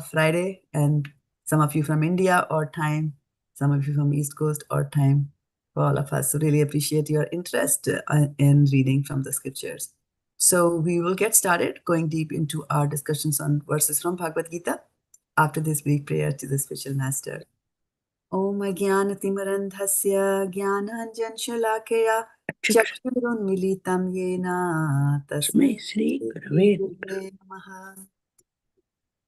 Friday, and some of you from India or time, some of you from East Coast or time, for all of us. So really appreciate your interest in reading from the scriptures. So we will get started going deep into our discussions on verses from Bhagavad-gita after this brief prayer to the spiritual master. Om Jnana-timirandhasya Jnana-anjan-shalakaya Chakshurunmilitam Yena Tasmai Shri Gurave Namaha.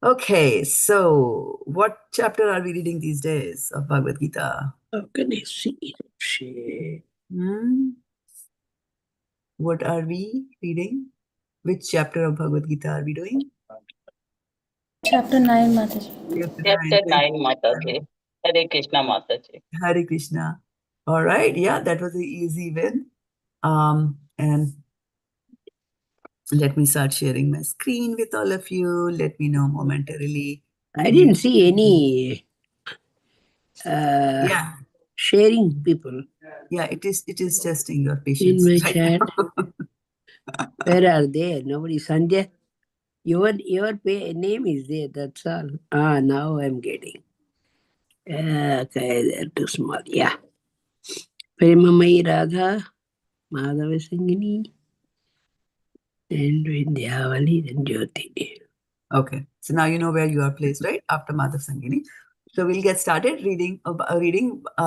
Okay, so what chapter are we reading these days of Bhagavad-gita? How can I see? What are we reading? Which chapter of Bhagavad-gita are we doing? Chapter 9, Mataji. Chapter 9, Mataji. Hare Krishna, Mataji. Hare Krishna. All right, yeah, that was an easy win. And let me start sharing my screen with all of you. Let me know momentarily. I didn't see any Yeah, sharing people yeah, it is testing your in patience. my right chat. now. Where are they? Nobody. Sandhya, your name is there. That's all. Now I'm getting. Okay, they're too small. Yeah. Premamai Radha, Madhava Sangini, and Vindhyavali, and Jyoti. Okay, so now you know where you are placed, right? After Madhav Sangini. So we'll get started reading,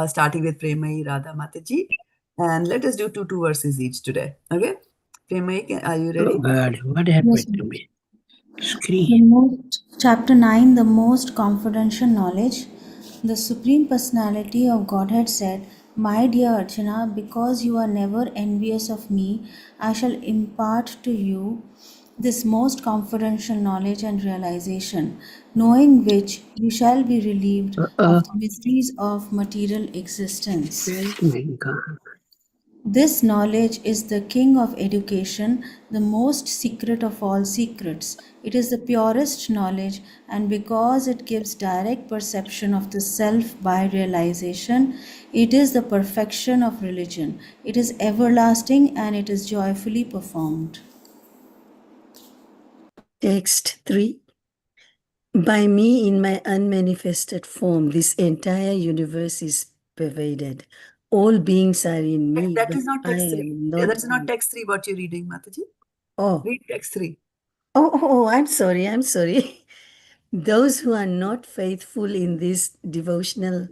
starting with Premai Radha Mataji. And let us do two verses each today. Okay? Premai, are you ready? Oh God, what happened Yes, to ma'am. me? Screen. Chapter 9, the most confidential knowledge. The Supreme Personality of Godhead said, My dear Arjuna, because you are never envious of me, I shall impart to you this most confidential knowledge and realization, knowing which you shall be relieved of the mysteries of material existence. Where is my God? This knowledge is the king of education, the most secret of all secrets. It is the purest knowledge, and because it gives direct perception of the self by realization, it is the perfection of religion. It is everlasting and it is joyfully performed. Text 3. By me in my unmanifested form, this entire universe is pervaded. All beings are in me, That but is not I text 3. am not. That's not text 3 what you're reading, Mataji. Oh. Read text 3. Oh, I'm sorry. Those who are not faithful in this devotional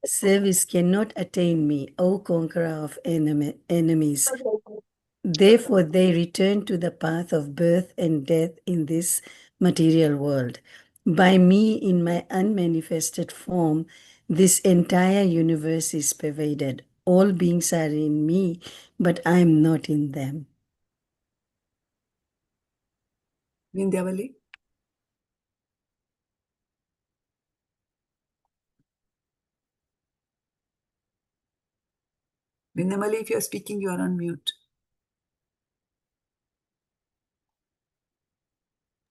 service cannot attain me, O conqueror of enemies. Therefore, they return to the path of birth and death in this material world. By me, in my unmanifested form, this entire universe is pervaded. All beings are in me, but I am not in them. Vindhyavali. Vindhyavali, if you're speaking, you are on mute.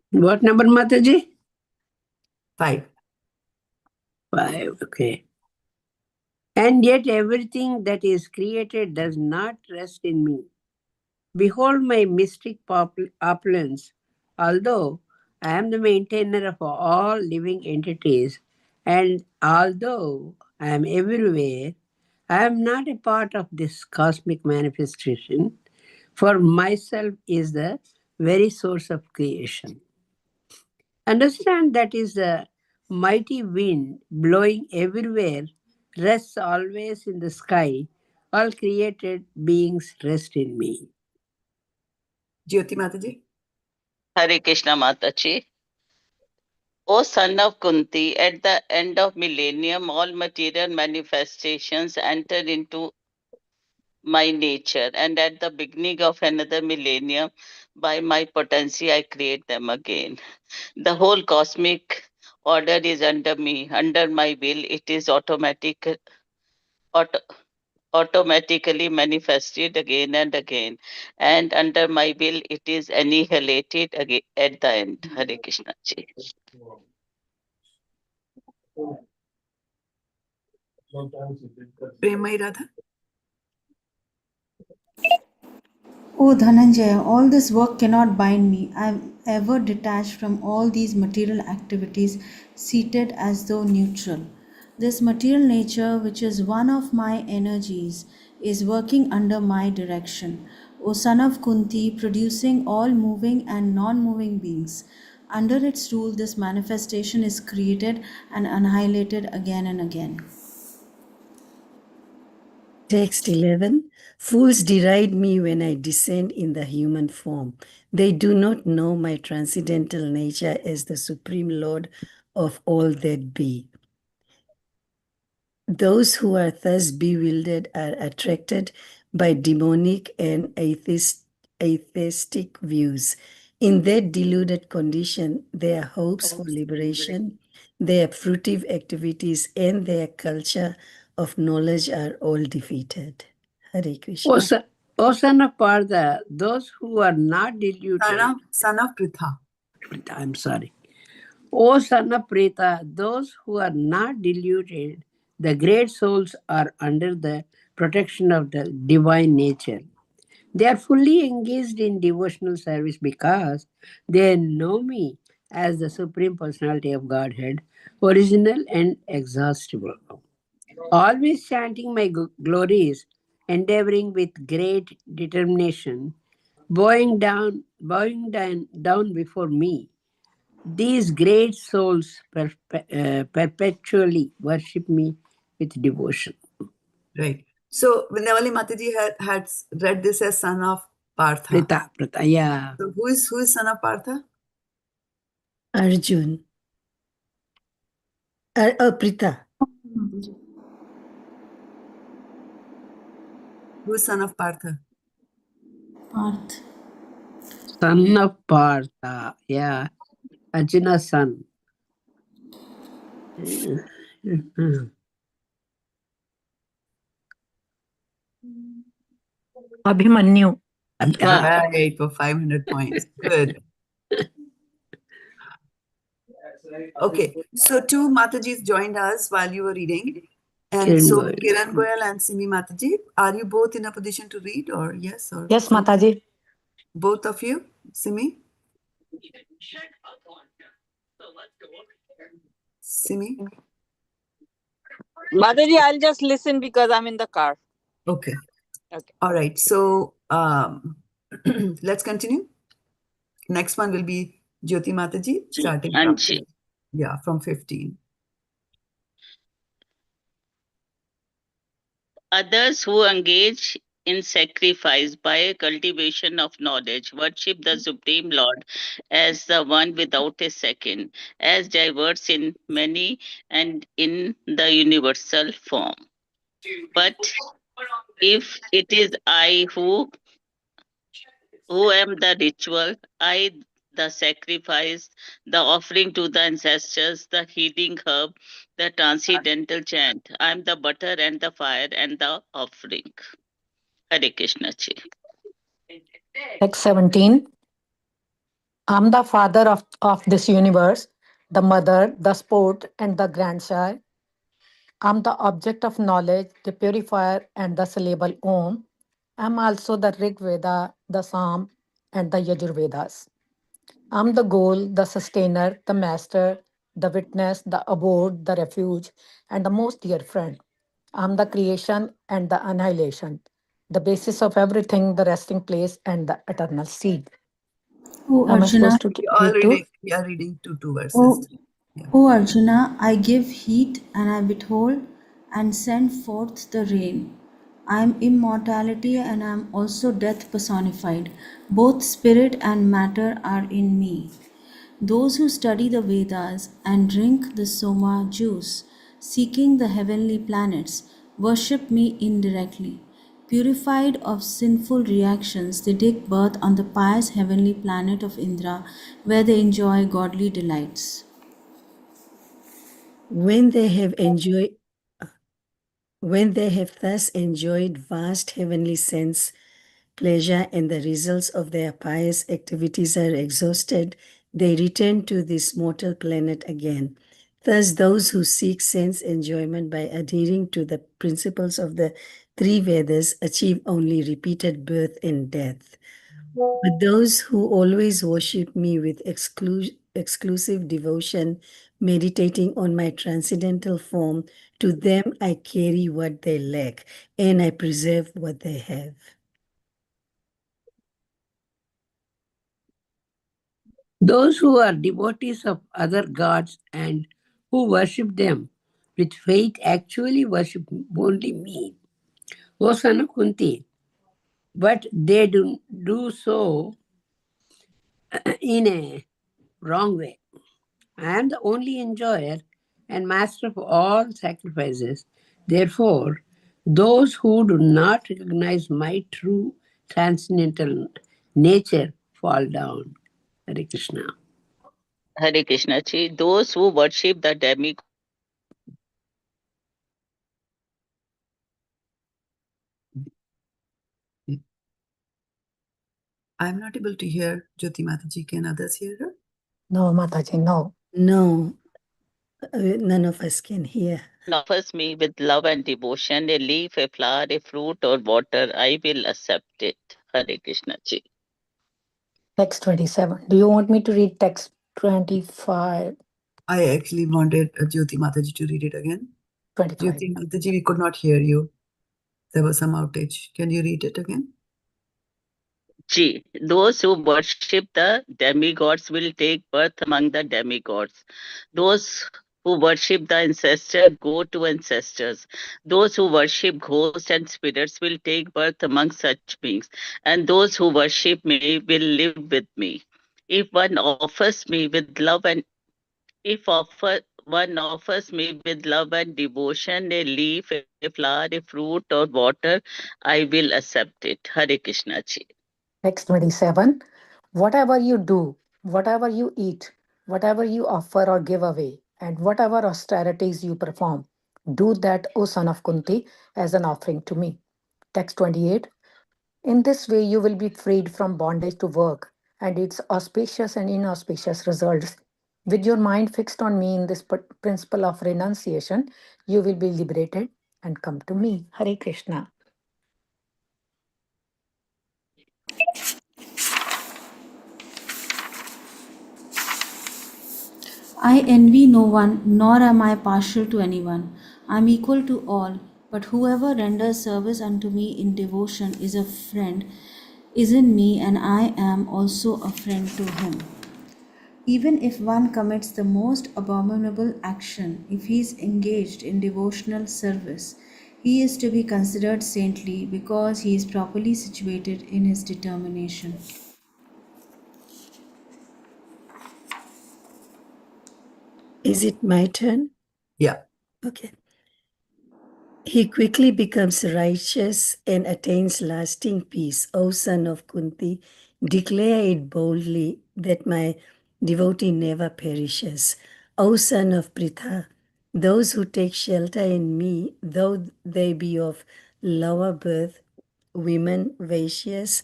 What number, Mataji? 5. 5, okay. And yet everything that is created does not rest in me. Behold my mystic opulence. Although I am the maintainer of all living entities, and although I am everywhere, I am not a part of this cosmic manifestation, for myself is the very source of creation. Understand that is the mighty wind blowing everywhere, rests always in the sky. All created beings rest in me. Jyoti Mataji. Hare Krishna Mataji. O son of Kunti, at the end of millennium, all material manifestations enter into my nature, and at the beginning of another millennium, by my potency, I create them again. The whole cosmic order is under me, under my will. It is automatically manifested again and again, and under my will, it is annihilated again at the end. Hare Krishna ji. Premai Radha. O Dhananjaya, all this work cannot bind me. I am ever detached from all these material activities, seated as though neutral. This material nature, which is one of my energies, is working under my direction. O son of Kunti, producing all moving and non-moving beings. Under its rule, this manifestation is created and annihilated again and again. Text 11. Fools deride me when I descend in the human form. They do not know my transcendental nature as the Supreme Lord of all that be. Those who are thus bewildered are attracted by demonic and atheistic views. In that deluded condition, their hopes for liberation, their fruitive activities, and their culture of knowledge are all defeated. Hare Krishna. O son of Partha, those who are not deluded. Son of Pritha. I'm sorry. O son of Preta, those who are not deluded, the great souls are under the protection of the divine nature. They are fully engaged in devotional service because they know me as the Supreme Personality of Godhead, original and exhaustible. Always chanting my glories, endeavoring with great determination, bowing down before me. These great souls perpetually worship me with devotion. Right. So Vindhyavali Mataji had read this as son of Partha. Prita, yeah. So who is son of Partha? Arjun. Prita. Who is son of Partha? Parth. Son of Partha, yeah. Arjuna's son. Abhimanyu. Right, for 500 points. Good. Okay, so two Matajis joined us while you were reading. And Kiran so Goyal. Kiran Goyal and Simi Mataji, are you both in a position to read or yes? Or Yes, Mataji. both of you? Simi? Simi? Mataji, I'll just listen because I'm in the car. Okay. Okay. All right. So let's continue. Next one will be Jyoti Mataji, starting from, Anji. yeah, from 15. Others who engage in sacrifice by cultivation of knowledge worship the Supreme Lord as the one without a second, as diverse in many and in the universal form. But if it is I who am the ritual, I the sacrifice, the offering to the ancestors, the healing herb, the transcendental chant. I am the butter and the fire and the offering. Hare Krishna ji. Text 17. I'm the father of this universe, the mother, the sport, and the grandchild. I'm the object of knowledge, the purifier, and the syllable Om. I'm also the Rig Veda, the Psalm, and the Yajurvedas. I'm the goal, the sustainer, the master, the witness, the abode, the refuge, and the most dear friend. I'm the creation and the annihilation, the basis of everything, the resting place, and the eternal seed. O Am I Arjuna, supposed to read too? We are reading two verses. O, Yeah. O Arjuna, I give heat and I withhold and send forth the rain. I am immortality and I am also death personified. Both spirit and matter are in me. Those who study the Vedas and drink the Soma juice, seeking the heavenly planets, worship me indirectly. Purified of sinful reactions, they take birth on the pious heavenly planet of Indra, where they enjoy godly delights. When they have thus enjoyed vast heavenly sense, pleasure, and the results of their pious activities are exhausted, they return to this mortal planet again. Thus, those who seek sense enjoyment by adhering to the principles of the Three Vedas achieve only repeated birth and death. But those who always worship me with exclusive devotion, meditating on my transcendental form, to them I carry what they lack, and I preserve what they have. Those who are devotees of other gods and who worship them with faith actually worship only me. O son of Kunti, but they do so in a wrong way. I am the only enjoyer and master of all sacrifices. Therefore, those who do not recognize my true transcendental nature fall down. Hare Krishna. Hare Krishna ji. Those who worship the demigod I'm not able to hear Jyoti Mataji. Can others hear her? No, Mataji, no. No, none of us can hear. offers me with love and devotion a leaf, a flower, a fruit, or water, I will accept it. Hare Krishna ji. Text 27. Do you want me to read text 25? I actually wanted Jyoti Mataji to read it again. 25. Jyoti Mataji, we could not hear you. There was some outage. Can you read it again? Ji, those who worship the demigods will take birth among the demigods. Those who worship the ancestor go to ancestors. Those who worship ghosts and spirits will take birth among such beings. And those who worship me will live with me. If one offers me with love and one offers me with love and devotion a leaf, a flower, a fruit, or water, I will accept it. Hare Krishna ji. Text 27. Whatever you do, whatever you eat, whatever you offer or give away, and whatever austerities you perform, do that, O son of Kunti, as an offering to me. Text 28. In this way, you will be freed from bondage to work and its auspicious and inauspicious results. With your mind fixed on me in this principle of renunciation, you will be liberated and come to me. Hare Krishna. I envy no one, nor am I partial to anyone. I am equal to all, but whoever renders service unto me in devotion is a friend, is in me, and I am also a friend to him. Even if one commits the most abominable action, if he is engaged in devotional service, he is to be considered saintly because he is properly situated in his determination. Is it my turn? Yeah. Okay. He quickly becomes righteous and attains lasting peace. O son of Kunti, declare it boldly that my devotee never perishes. O son of Pritha, those who take shelter in me, though they be of lower birth, women, Vaishyas,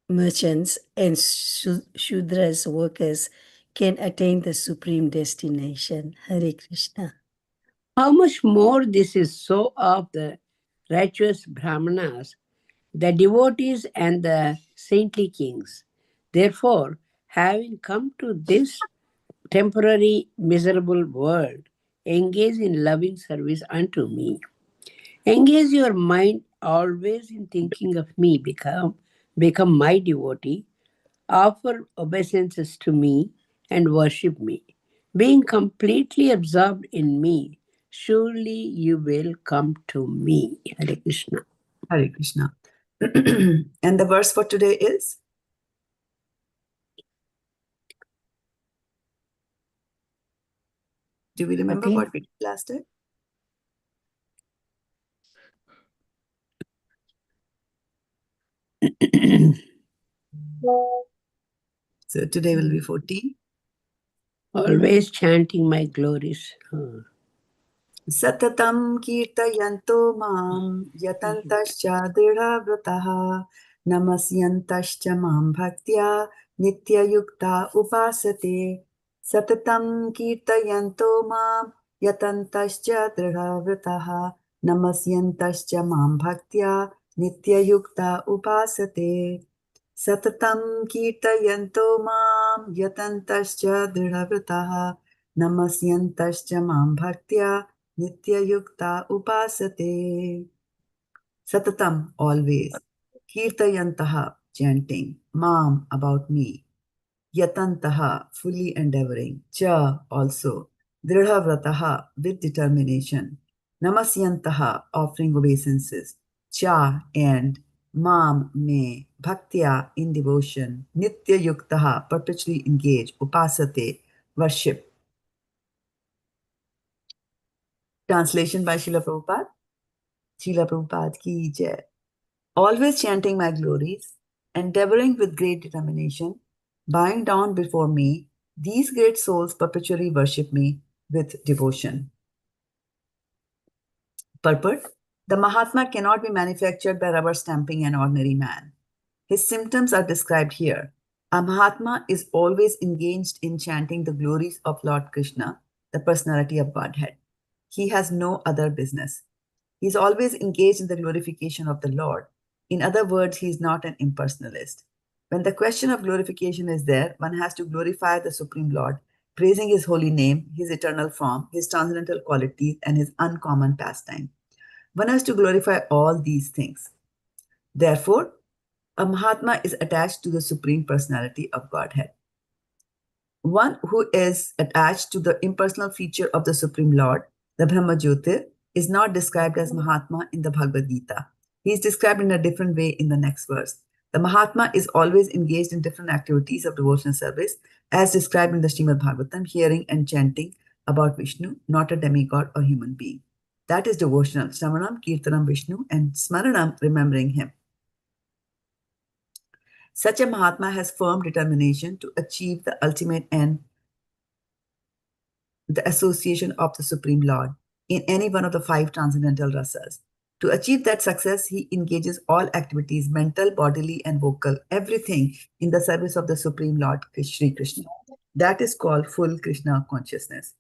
merchants, and Shudras workers, can attain the supreme destination. Hare Krishna. How much more this is so of the righteous Brahmanas, the devotees, and the saintly kings. Therefore, having come to this temporary miserable world, engage in loving service unto me. Engage your mind always in thinking of me, become my devotee, offer obeisances to me, and worship me. Being completely absorbed in me, surely you will come to me. Hare Krishna. Hare Krishna. And the verse for today is? Do we remember 13. what we did last time? So today will be 14. Always chanting my glories. Satatam kīrtayanto mam yatantaś dṛḍha-vratāḥ namasyantaś mam bhaktyā nitya-yuktā upāsate satatam kīrtayanto mam yatantaś dṛḍha-vratāḥ namasyantaś mam bhaktyā nitya-yuktā upāsate satatam kīrtayanto mam yatantaś dṛḍha-vratāḥ namasyantaś mam bhaktyā nitya-yuktā upāsate. Satatam, always. Kīrtayantaḥ, chanting. Mam, about me. Yatantaḥ, fully endeavoring. Cha, also. dṛḍha-vratāḥ, with determination. Namasyantaḥ, offering obeisances. Cha, and. Mam, me. Bhaktyā, in devotion. nitya-yuktāḥ, perpetually engaged. Upāsate, worship. Translation by Srila Prabhupada. Srila Prabhupada ki jai. Always chanting my glories, endeavoring with great determination, bowing down before me, these great souls perpetually worship me with devotion. Purport: the mahātmā cannot be manufactured by rubber stamping an ordinary man. His symptoms are described here. A mahātmā is always engaged in chanting the glories of Lord Kṛṣṇa, the personality of Godhead. He has no other business. He is always engaged in the glorification of the Lord. In other words, he is not an impersonalist. When the question of glorification is there, one has to glorify the Supreme Lord, praising his holy name, his eternal form, his transcendental qualities, and his uncommon pastime. One has to glorify all these things. Therefore, a mahātmā is attached to the Supreme Personality of Godhead. One who is attached to the impersonal feature of the Supreme Lord, the Brahma Jyotir, is not described as mahātmā in the Bhagavad-gita. He is described in a different way in the next verse. The mahātmā is always engaged in different activities of devotional service, as described in the Srimad Bhagavatam, hearing and chanting about Vishnu, not a demigod or human being. That is devotional. Shravanam, Kirtanam Vishnu, and Smaranam, remembering him. Such a mahātmā has firm determination to achieve the ultimate end, the association of the Supreme Lord, in any one of the 5 transcendental rasas. To achieve that success, he engages all activities, mental, bodily, and vocal, everything in the service of the Supreme Lord Sri Krishna. That is called full Krishna consciousness.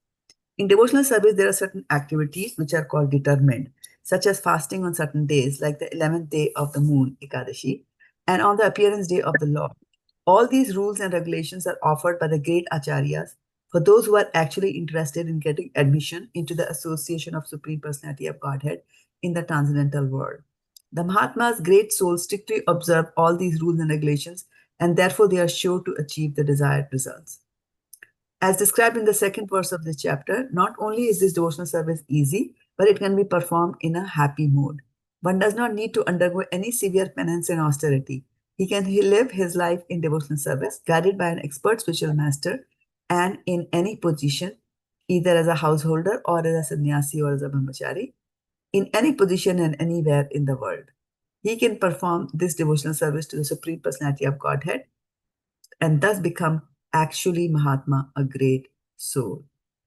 In devotional service, there are certain activities which are called determined, such as fasting on certain days, like the 11th day of the moon, Ekadashi, and on the appearance day of the Lord. All these rules and regulations are offered by the great acharyas for those who are actually interested in getting admission into the association of Supreme Personality of Godhead in the transcendental world. The Mahatma's great souls strictly observe all these rules and regulations, and therefore they are sure to achieve the desired results. As described in the second verse of this chapter, not only is this devotional service easy, but it can be performed in a happy mood. One does not need to undergo any severe penance and austerity. He can live his life in devotional service, guided by an expert spiritual master, and in any position, either as a householder or as a sannyasi or as a brahmachari, in any position and anywhere in the world. He can perform this devotional service to the Supreme Personality of Godhead and thus become actually Mahatma, a great soul.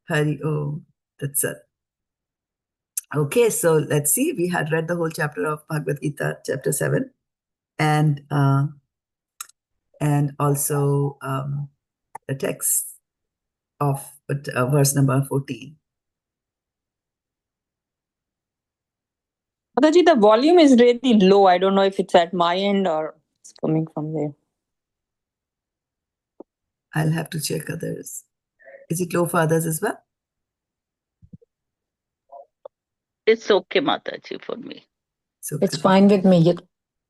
Hari Om. That's it. Okay, so let's see. We had read the whole chapter of Bhagavad-gita, chapter 7, and also the text of verse number 14. Mataji, the volume is really low. I don't know if it's at my end or it's coming from there. I'll have to check others. Is it low for others as well? It's okay, Mataji, for me. So It's fine with me.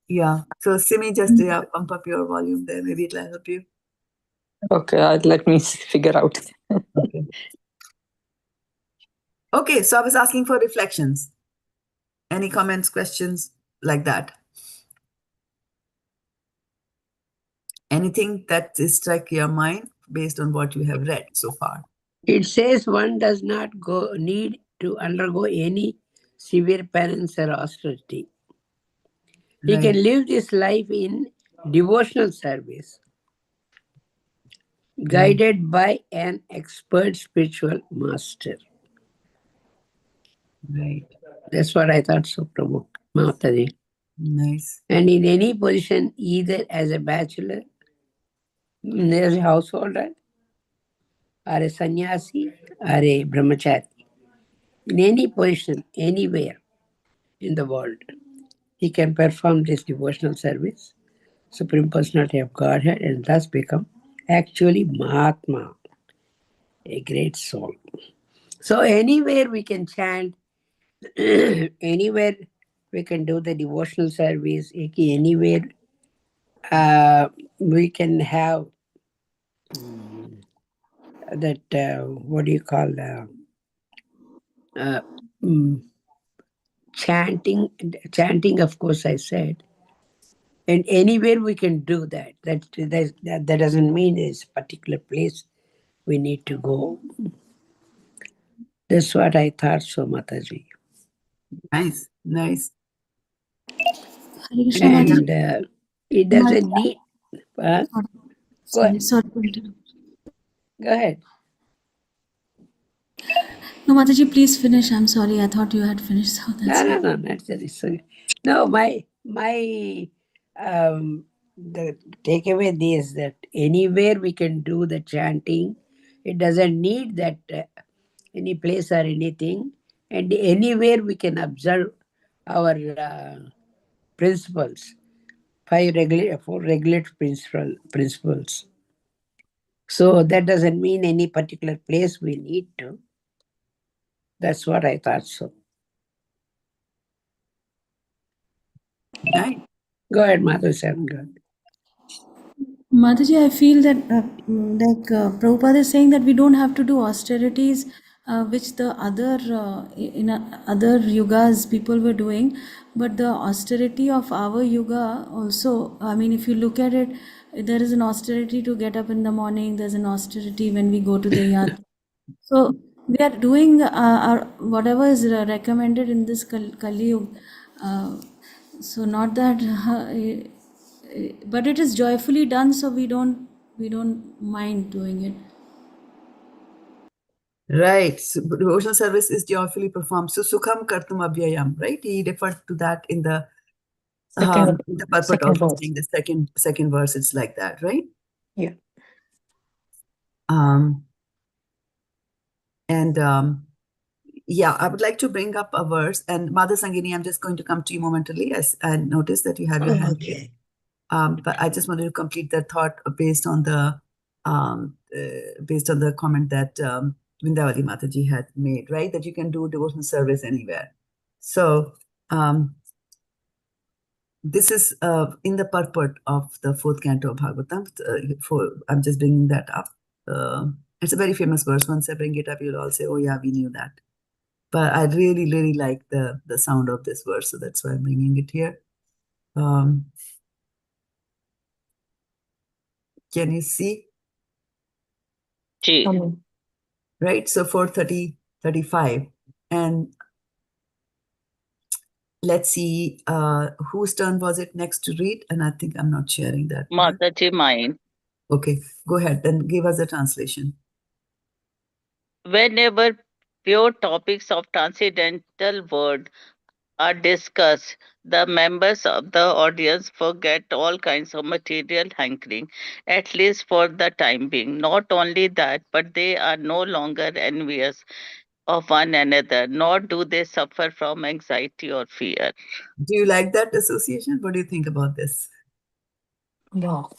Yeah. So Simi, just pump up your volume there. Maybe it'll help you. Okay, let me figure out. Okay. Okay, so I was asking for reflections. Any comments, questions like that? Anything that is strike your mind based on what you have read so far? It says one does not need to undergo any severe penance or austerity. He Right. can live this life in devotional service, guided by an expert spiritual master. Right. That's what I thought, so Prabhu Mataji. Nice. And in any position, either as a bachelor, as a householder, or a sannyasi, or a brahmachari, in any position, anywhere, in the world. He can perform this devotional service, Supreme Personality of Godhead, and thus become actually mahātmā, a great soul. So anywhere we can chant, anywhere we can do the devotional service, anywhere we can have that, what do you call, chanting, of course, I said. And anywhere we can do that. That doesn't mean it's a particular place we need to go. That's what I thought, so Mataji. Nice, nice. Hare Krishna, Mataji. And it doesn't need... Go ahead. Sorry to interrupt. Go ahead. No, Mataji, please finish. I'm sorry. I thought you had finished. So that's No, that's it. No, my the takeaway is that anywhere we can do the chanting, it doesn't need that any place or anything, and anywhere we can observe our principles, four regulatory principles. So that doesn't mean any particular place we need to. That's what I thought so. Right. Go ahead, Madhu. Go ahead. Mataji, I feel that Prabhupada is saying that we don't have to do austerities, which the other in other yugas people were doing, but the austerity of our yuga also. I mean, if you look at it, there is an austerity to get up in the morning. There's an austerity when we go to the yat. So we are doing our whatever is recommended in this Kali Yuga. So not that, but it is joyfully done, so we don't mind doing it. Right. So devotional service is joyfully performed. So sukham kartum abhyayam, right? He referred to that in the purport of saying the second verse. It's like that, right? Yeah. Yeah, I would like to bring up a verse. And Mother Sangini, I'm just going to come to you momentarily, as I noticed that you have your hand raised. But I just wanted to complete that thought based on the comment that Vindavali Mataji had made, right? That you can do devotional service anywhere. So this is in the purport of the 4th canto of Bhagavatam. I'm just bringing that up. It's a very famous verse. Once I bring it up, you'll all say, oh yeah, we knew that. But I really, really like the sound of this verse, so that's why I'm bringing it here. Can you see? Right, so 4:35. And let's see, whose turn was it next to read? And I think I'm not sharing that. Mataji, mine. Okay, go ahead and give us a translation. Whenever pure topics of transcendental world are discussed, the members of the audience forget all kinds of material hankering, at least for the time being. Not only that, but they are no longer envious of one another, nor do they suffer from anxiety or fear. Do you like that association? What do you think about this? Wow.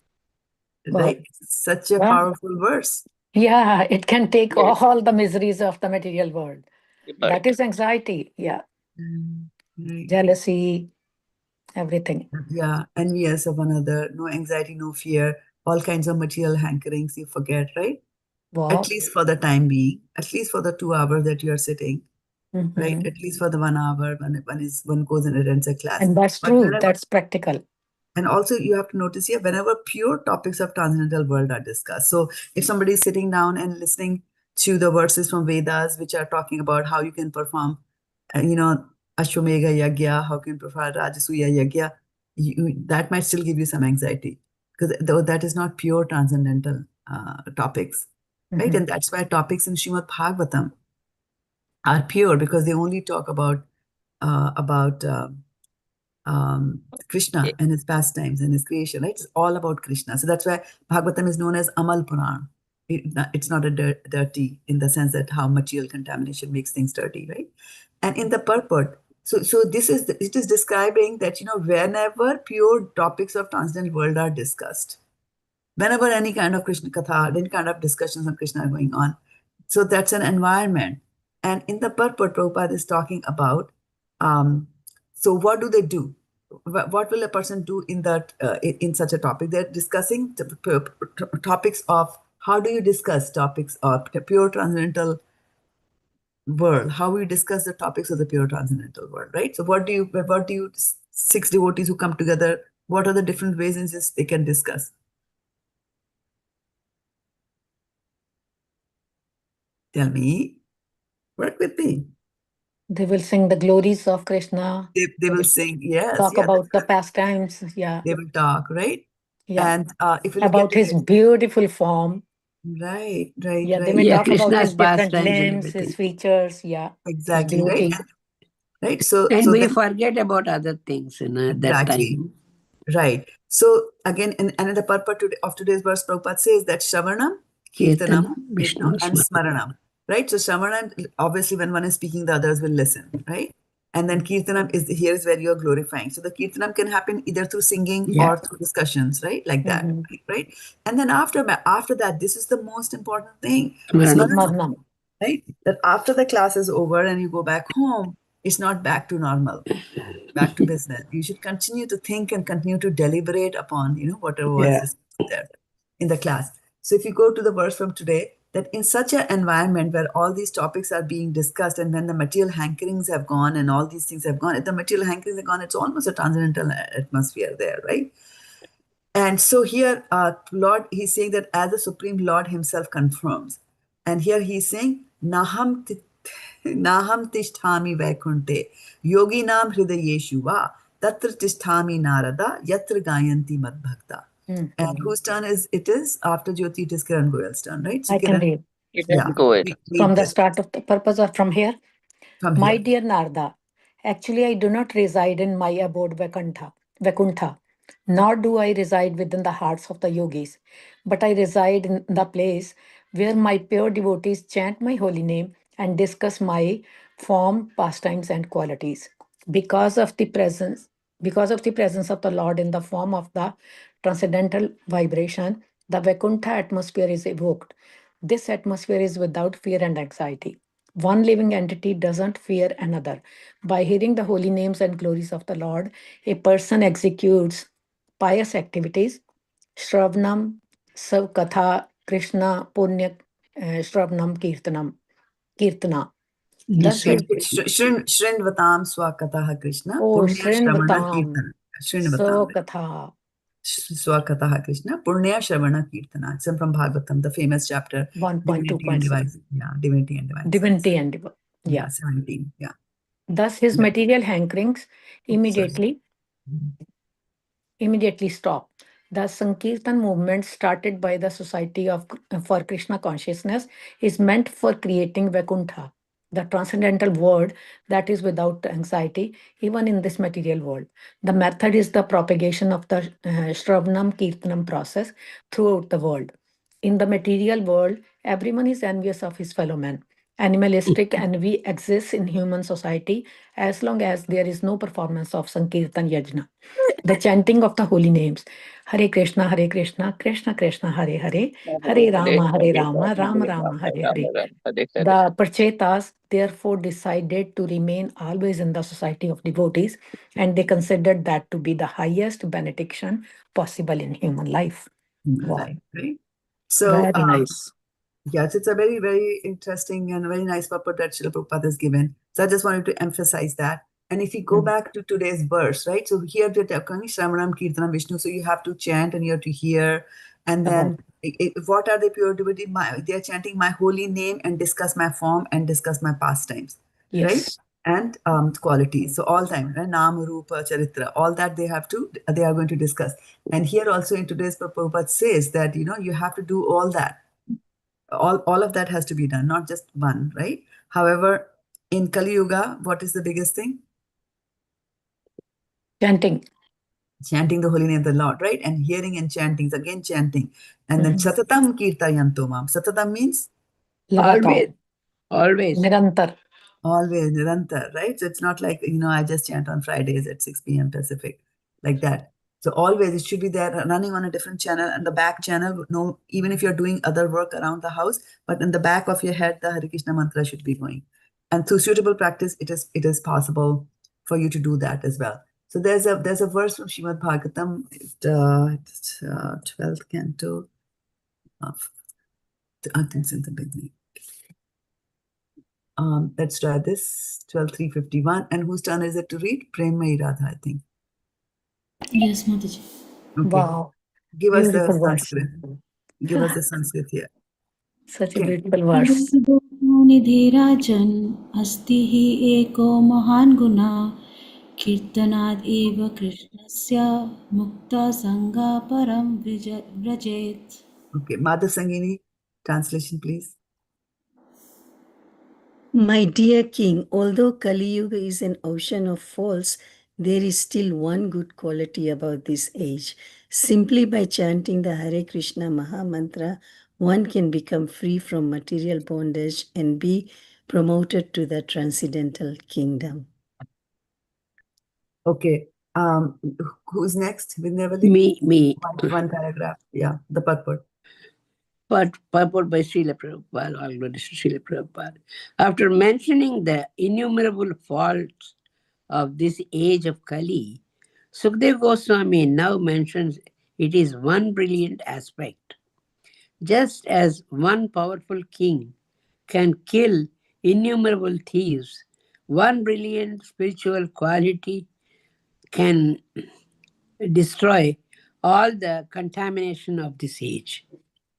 Right? Such a powerful verse. Yeah, it can take all the miseries of the material world. That is anxiety. Yeah. Right. Jealousy, everything. Yeah, envious of one another, no anxiety, no fear, all kinds of material hankerings you forget, right? Wow. At least for the time being, at least for the 2 hours that you are sitting, right? At least for the 1 hour when one goes and attends a class. And that's true. That's practical. And also you have to notice here, whenever pure topics of transcendental world are discussed. So if somebody is sitting down and listening to the verses from Vedas, which are talking about how you can perform, Ashwamedha Yagya, how can you perform Rajasuya Yagya, that might still give you some anxiety, because though that is not pure transcendental topics, right? And that's why topics in Srimad Bhagavatam are pure, because they only talk about Krishna and his pastimes and his creation, right? It's all about Krishna. So that's why Bhagavatam is known as Amal Puran. It's not a dirty in the sense that how material contamination makes things dirty, right? And in the purport, So this is it is describing that, you know, whenever pure topics of transcendental world are discussed, whenever any kind of Krishna Katha, any kind of discussions on Krishna are going on, so that's an environment. And in the Purport, Prabhupada is talking about, so what do they do? What will a person do in that in such a topic? They're discussing topics of, how do you discuss topics of the pure transcendental world? How we discuss the topics of the pure transcendental world, right? So what do you 6 devotees who come together, what are the different ways in which they can discuss? Tell me, work with me. They will sing the glories of Krishna. They will sing, yes. Talk about the pastimes. Yeah. They will talk, right? Yeah. And if you look about at his beautiful form. Right. Yeah, they may Yeah, talk about Krishna's his different pastimes and limbs, his everything. features, yeah. Exactly, His beauty. right. So And so we then, forget about other things at that exactly. time. Right. So again, and in the purport of today's verse, Prabhupada says that Shravanam, Kirtanam, Vishnu and Smaranam. Right. So Shravanam, obviously when one is speaking, the others will listen, right? And then Kirtanam is here's where you're glorifying. So the Kirtanam can happen either through singing or through discussions, right? Like that, right? And then after that, this is the most important thing. Smaranam. Right? That after the class is over and you go back home, it's not back to normal, back to business. You should continue to think and continue to deliberate upon, you know, whatever was discussed there in the class. So if you go to the verse from today, that in such an environment where all these topics are being discussed, and when the material hankerings have gone and all these things have gone, if the material hankerings are gone, it's almost a transcendental atmosphere there, right? And so here, Lord, he's saying that as the Supreme Lord himself confirms. And here he's saying, Naham tisthami vaikunte, yoginam hridayeshu va, tatra tisthami narada, yatra gayanti madbhakta. And whose turn is it is? After Jyoti, it is Kiran Goyal's turn, right? So I can Kiran, read. Go ahead. From the start of the purpose or from here? From My here. dear Narada, actually I do not reside in my abode Vaikuntha, nor do I reside within the hearts of the yogis, but I reside in the place where my pure devotees chant my holy name and discuss my form, pastimes, and qualities. Because of the presence of the Lord in the form of the transcendental vibration, the Vaikuntha atmosphere is evoked. This atmosphere is without fear and anxiety. One living entity doesn't fear another. By hearing the holy names and glories of the Lord, a person executes pious activities. Shravanam, Savkatha, Krishna, Punya, Shravanam, Kirtana. Thus his Shrindvatam swakataha Krishna, Punya Shravana Shrinvatam, Kirtana. Shrindvatam. Savkatha. Swakataha Krishna, Purnya Shravana Kirtana. It's from Bhagavatam, the famous chapter, Divinity and 1.2.6. Device. Yeah, Divinity and Device. Divinity and Device. Yeah. 17. Yeah. Thus his material hankerings immediately stop. The Sankirtan movement started by the Society for Krishna Consciousness is meant for creating Vaikuntha, the transcendental world that is without anxiety, even in this material world. The method is the propagation of the Shravanam Kirtanam process throughout the world. In the material world, everyone is envious of his fellow man. Animalistic envy exists in human society as long as there is no performance of Sankirtan Yajna. The chanting of the holy names, Hare Krishna, Krishna Krishna, Hare Hare, Hare Rama, Rama Rama, Hare Hare. The Prachetas therefore decided to remain always in the society of devotees, and they considered that to be the highest benediction possible in human life. Wow. Right? So, very nice. Yes, it's a very, very interesting and very nice purport that Srila Prabhupada has given. So I just wanted to emphasize that. And if you go back to today's verse, right? So here they're talking Shravanam, Kirtanam, Vishnu. So you have to chant and you have to hear. And then what are the pure devotees? They're chanting my holy name and discuss my form and discuss my pastimes, right? And qualities. So all time, right? Nama, Rupa, Charitra, all that they are going to discuss. And here also in today's Prabhupada says that, you know, you have to do all that. All of that has to be done, not just one, right? However, in Kali Yuga, what is the biggest thing? Chanting the holy name of the Lord, right? And hearing and chanting, again chanting. And then satatam kīrtayanto mam. Satatam means? Always. Nirantar. Always, nirantar, right? So it's not like, I just chant on Fridays at 6 p.m. Pacific, like that. So always it should be there running on a different channel, and the back channel, no, even if you're doing other work around the house, but in the back of your head, the Hare Krishna mantra should be going. And through suitable practice, it is possible for you to do that as well. So there's a verse from Srimad Bhagavatam, 12th canto of I think in the beginning. Let's try this, 12.351. And whose turn is it to read? Premai Radha, I think. Yes, Mataji. Okay. Wow. Give us the Beautiful verse. Sanskrit. Give us the Sanskrit here. Such a Okay. beautiful verse. निधिराजन् अस्ति हि एको महान् गुणः कीर्तनाद् एव कृष्णस्य मुक्ता सङ्गा परं व्रजेत्. Okay. Madhav Sangini, translation, please. My dear king, although Kali Yuga is an ocean of faults, there is still one good quality about this age. Simply by chanting the Hare Krishna Maha Mantra, one can become free from material bondage and be promoted to the transcendental kingdom. Okay. Who's next? Vindhyavali? Me. One paragraph. Yeah, the purport. Purport by Srila Prabhupada, all glories to Srila Prabhupada. After mentioning the innumerable faults of this age of Kali, Sukadeva Goswami now mentions it is one brilliant aspect. Just as one powerful king can kill innumerable thieves, one brilliant spiritual quality can destroy all the contamination of this age.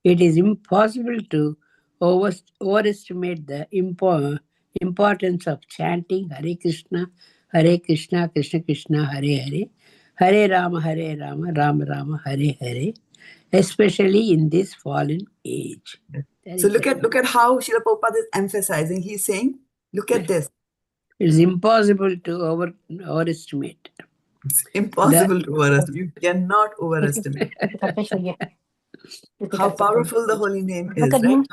It is impossible to overestimate the importance of chanting Hare Krishna, Krishna Krishna, Hare Hare, Hare Rama, Rama Rama, Hare Hare, especially in this fallen age. So look at how Srila Prabhupada is emphasizing. He's saying, look at this. It is impossible to overestimate. It's impossible to overestimate. You cannot overestimate how powerful the holy name is, right?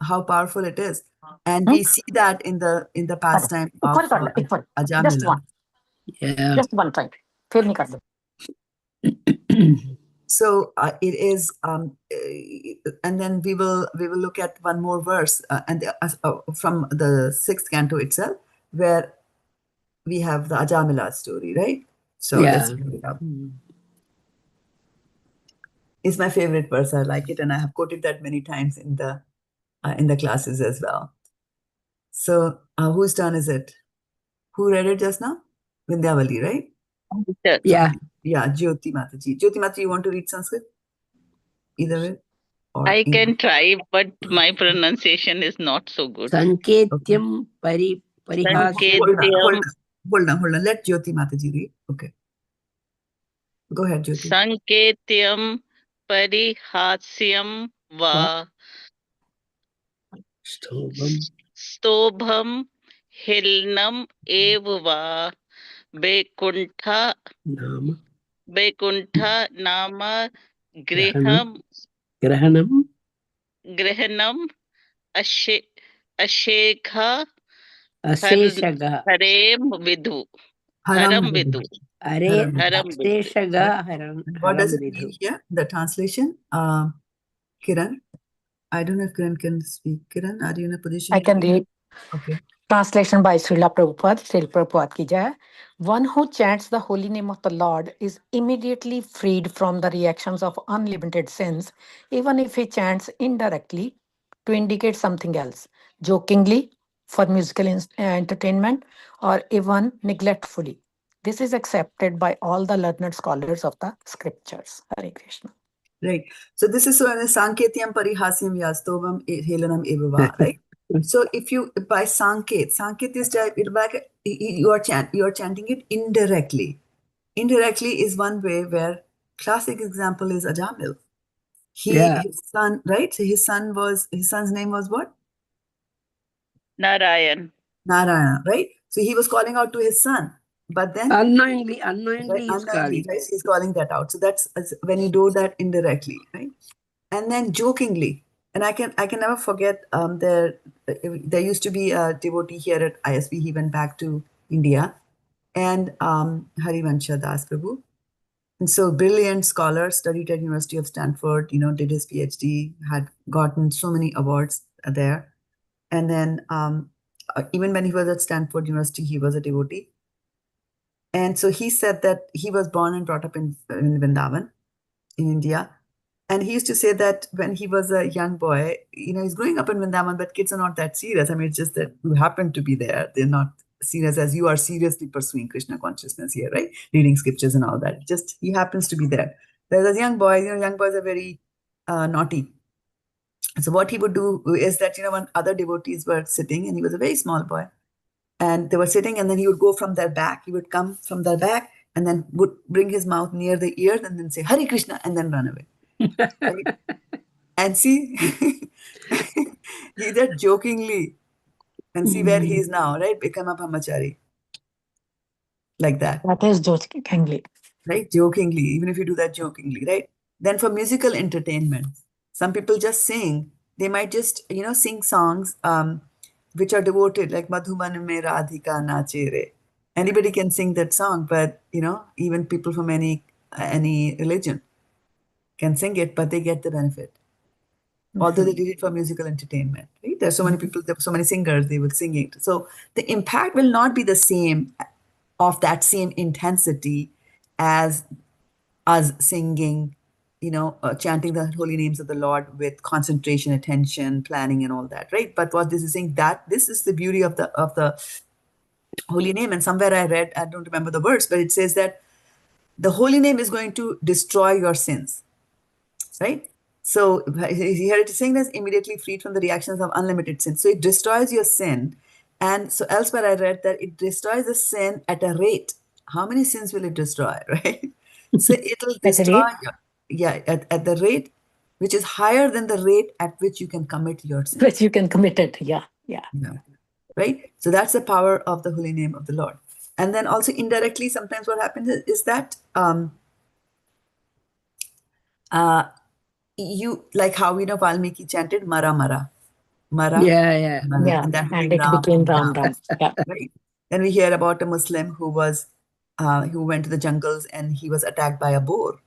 How powerful it is. And we see that in the pastime of Ajamila. Yeah. Just one time. So it is, and then we will look at one more verse, from the 6th canto itself, where we have the Ajamila story, right? So Yeah. let's pick it up. It's my favorite verse. I like it, and I have quoted that many times in the classes as well. So whose turn is it? Who read it just now? Vindhyavali, right? Yeah. Yeah, Jyoti Mataji. Jyoti Mataji, you want to read Sanskrit? Either way? I can try, but my pronunciation is not so good. Sanketyam parihas. Hold on. Let Jyoti Mataji read. Okay. Go ahead, Jyoti. Sanketyam parihasyam va stobham hilnam eva va Vaikuntha nama griham Grahanam Ashekha Harem Vidhu. Haram Vidhu. What does it mean here? The translation? Kiran? I don't know if Kiran can speak. Kiran, are you in a position? I can read. Okay. Translation by Srila Prabhupada, Srila Prabhupada ki jai. One who chants the holy name of the Lord is immediately freed from the reactions of unlimited sins, even if he chants indirectly to indicate something else, jokingly, for musical entertainment, or even neglectfully. This is accepted by all the learned scholars of the scriptures. Hare Krishna. Right. So this is Sanketyam Parihasyam Yastovam Helanam Evava, right? So if you, by Sanket is you are chanting it indirectly. Indirectly is one way where classic example is Ajamil. His son, right? So his son's name was what? Narayan, right? So he was calling out to his son, but then unknowingly right? He's calling that out. So that's when you do that indirectly, right? And then jokingly, And I can never forget there used to be a devotee here at ISB. He went back to India, and Harivansha Das Prabhu. And so brilliant scholar, studied at University of Stanford, did his PhD, had gotten so many awards there. And then even when he was at Stanford University, he was a devotee. And so he said that he was born and brought up in Vrindavan, in India. And he used to say that when he was a young boy, he's growing up in Vrindavan, but kids are not that serious. I mean, it's just that you happen to be there. They're not serious as you are seriously pursuing Krishna consciousness here, right? Reading scriptures and all that. Just he happens to be there. Whereas young boys, young boys are very naughty. So what he would do is that, when other devotees were sitting, and he was a very small boy, and they were sitting, and then he would go from their back. He would come from their back and then would bring his mouth near the ear and then say, Hare Krishna, and then run away. Right? And see, he did jokingly, and see where he is now, right? Become a brahmachari. Like that. That is jokingly. Right? Jokingly, even if you do that jokingly, right? Then for musical entertainment, some people just sing. They might just, sing songs which are devoted, like Madhuban me Radhika nache re. Anybody can sing that song, but, even people from any religion can sing it, but they get the benefit. Although they did it for musical entertainment, right? There's so many people, there were so many singers, they would sing it. So the impact will not be the same, of that same intensity as us singing, chanting the holy names of the Lord with concentration, attention, planning, and all that, right? But what this is saying, that this is the beauty of the holy name. And somewhere I read, I don't remember the words, but it says that the holy name is going to destroy your sins, right? So here it is saying that immediately freed from the reactions of unlimited sin. So it destroys your sin. And so elsewhere I read that it destroys the sin at a rate. How many sins will it destroy, right? So it'll destroy, at the rate which is higher than the rate at which you can commit your sin. Which you can commit it, yeah. Right? So that's the power of the holy name of the Lord. And then also indirectly, sometimes what happens is that you, like how Valmiki chanted Mara Mara. Mara. Yeah. And it became Ram. Yeah. Right. Then we hear about a Muslim who went to the jungles and he was attacked by a boar,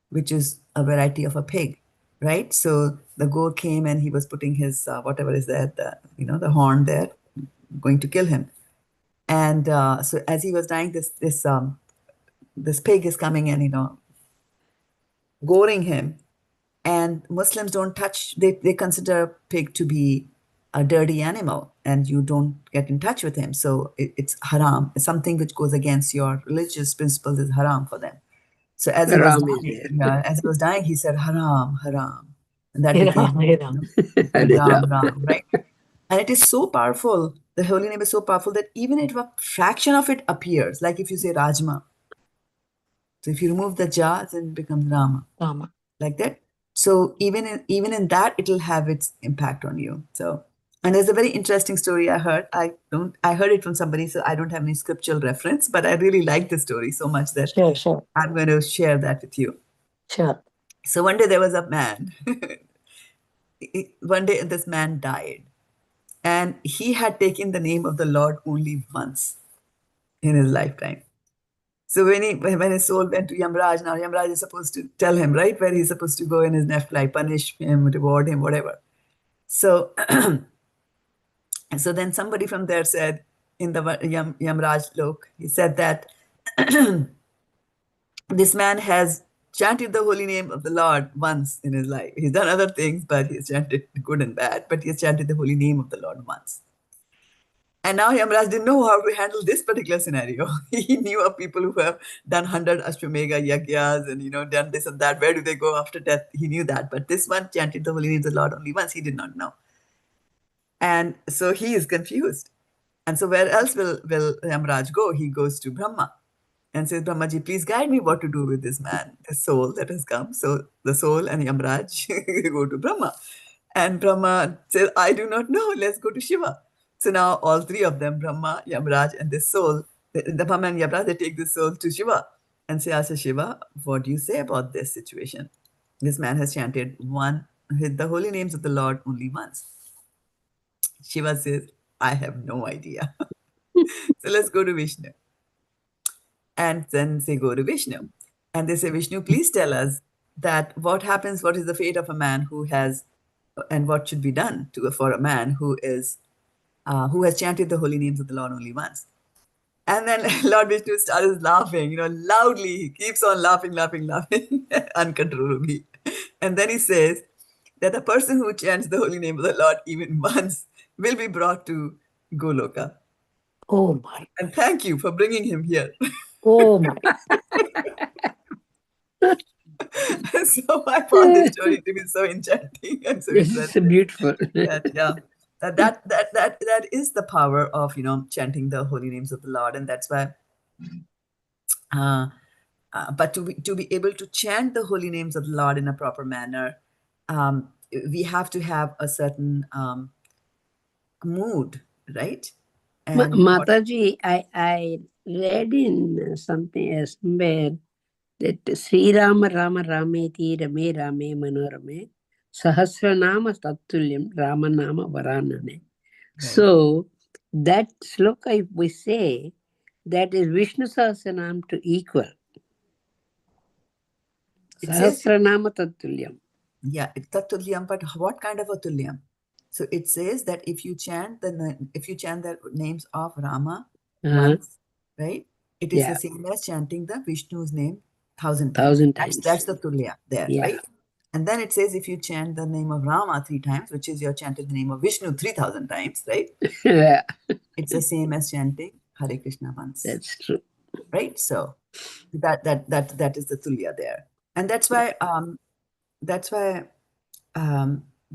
which is a variety of a pig, right? So the boar came and he was putting his whatever is there, the horn there, going to kill him. And so as he was dying, this pig is coming and goring him. And Muslims don't touch, they consider pig to be a dirty animal, and you don't get in touch with him. So it's haram. It's something which goes against your religious principles, is haram for them. So as he was dying, he said haram, haram. And that became Ram, right? And it is so powerful. The holy name is so powerful that even if a fraction of it appears, like if you say Rajma, so if you remove the ja, then it becomes Rama. Like that. So even in that, it'll have its impact on you. So, and there's a very interesting story I heard. I heard it from somebody, so I don't have any scriptural reference, but I really like the story so much that Sure. I'm going to share that with you. Sure. So one day there was a man. One day this man died, and he had taken the name of the Lord only once in his lifetime. So when his soul went to Yamraj, now Yamraj is supposed to tell him, right, where he's supposed to go in his next life, punish him, reward him, whatever. So, so then somebody from there said, in the Yamraj Lok, he said that this man has chanted the holy name of the Lord once in his life. He's done other things, but he's chanted good and bad, but he's chanted the holy name of the Lord once. And now Yamraj didn't know how to handle this particular scenario. He knew of people who have done 100 Ashwamedha yagyas and, done this and that. Where do they go after death? He knew that. But this one chanted the holy name of the Lord only once. He did not know. And so he is confused. And so where else will Yamraj go? He goes to Brahma and says, Brahmaji, please guide me what to do with this man, this soul that has come. So the soul and Yamraj go to Brahma. And Brahma says, I do not know. Let's go to Shiva. So now all three of them, Brahma, Yamraj, and this soul, the Brahma and Yamraj, they take this soul to Shiva and say, Shiva, what do you say about this situation? This man has chanted one the holy names of the Lord only once? Shiva says, I have no idea. So let's go to Vishnu. And then they go to Vishnu. And they say, Vishnu, please tell us that what happens, what is the fate of a man who has, and what should be done for a man who has chanted the holy names of the Lord only once. And then Lord Vishnu starts laughing, loudly. He keeps on laughing, uncontrollably. And then he says that a person who chants the holy name of the Lord even once will be brought to Goloka. Oh my. And thank you for bringing him here. Oh my. So I found this story to be so enchanting and so This interesting. is beautiful. That is the power of chanting the holy names of the Lord, and that's why. But to be able to chant the holy names of the Lord in a proper manner, we have to have a certain mood, right? And Mataji, I read in something somewhere that Sri Rama Rama Rameti Rame Rame Manorame Sahasranama Tatulyam Rama Nama Varanane. Right. So that sloka, if we say, that is Vishnu Sahasranam to equal. Sahasranama Tatulyam. Yeah, Tatulyam, but what kind of a tulyam? So it says that if you chant the names of Rama once, right? It is the same as chanting the Vishnu's name 1,000 times. That's the tulya there, right? And then it says if you chant the name of Rama 3 times, which is you're chanting the name of Vishnu 3,000 times, right? Yeah. It's the same as chanting Hare Krishna once. That's true. Right? So that is the tulya there. And that's why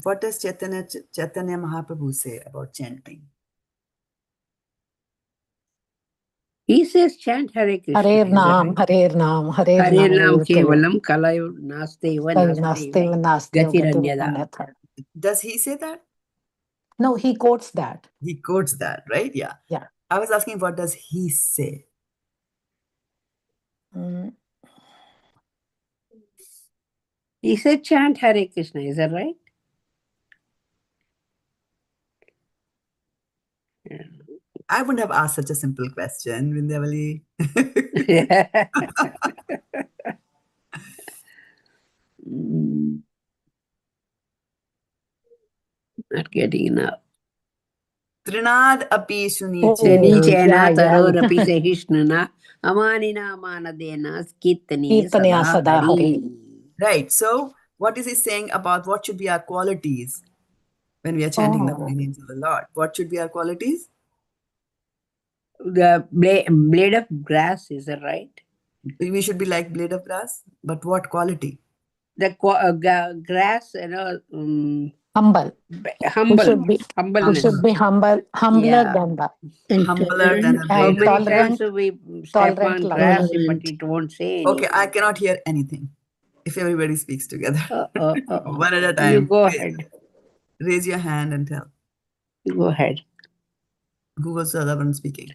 what does Chaitanya Mahaprabhu say about chanting? He says chant Hare Krishna. Hare Nam, Hare Nam, Hare Hare Nam. Nam Kevalam Kalayu Nasteva Gatiranyada. Does he say that? No, he quotes that. He quotes that, right? Yeah. Yeah. I was asking, what does he say? He said chant Hare Krishna, is that right? Yeah. I wouldn't have asked such a simple question, Vindhyavali. Not getting enough. Trinad api Sunichena tarorapi sahishnuna amanina manadena kirtaniya sada hari. Right. So what is he saying about what should be our qualities when we are chanting the holy names of the Lord? What should be our qualities? The blade of grass, is that right? We should be like blade of grass, but what quality? The grass, humble. Humble. We should be humble, humbler than that. Humbler than a How blade. many times do we step on grass, but it won't say anything? Okay, I cannot hear anything if everybody speaks together. One at a time. You go ahead. Raise your hand and tell. You go ahead. Who was the other one speaking?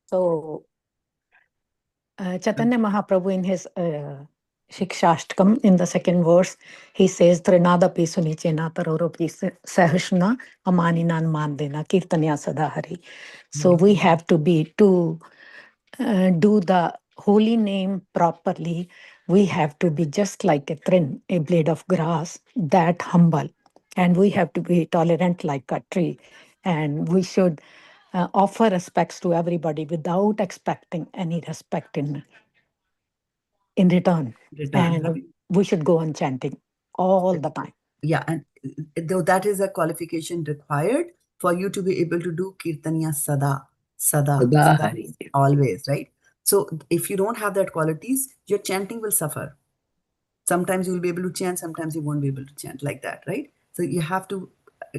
So, Chaitanya Mahaprabhu in his Shikshashtakam, in the second verse, he says, Trinadapi sunichena taroropi sahishna amaninan mandena kirtanya sadahari. So we have to do the holy name properly. We have to be just like a trin, a blade of grass, that humble. And we have to be tolerant like a tree. And we should offer respects to everybody without expecting any respect in return. And we should go on chanting all the time. Yeah, and though that is a qualification required for you to be able to do kirtanya sada always, right? So if you don't have that qualities, your chanting will suffer. Sometimes you will be able to chant, sometimes you won't be able to chant like that, right? So you have to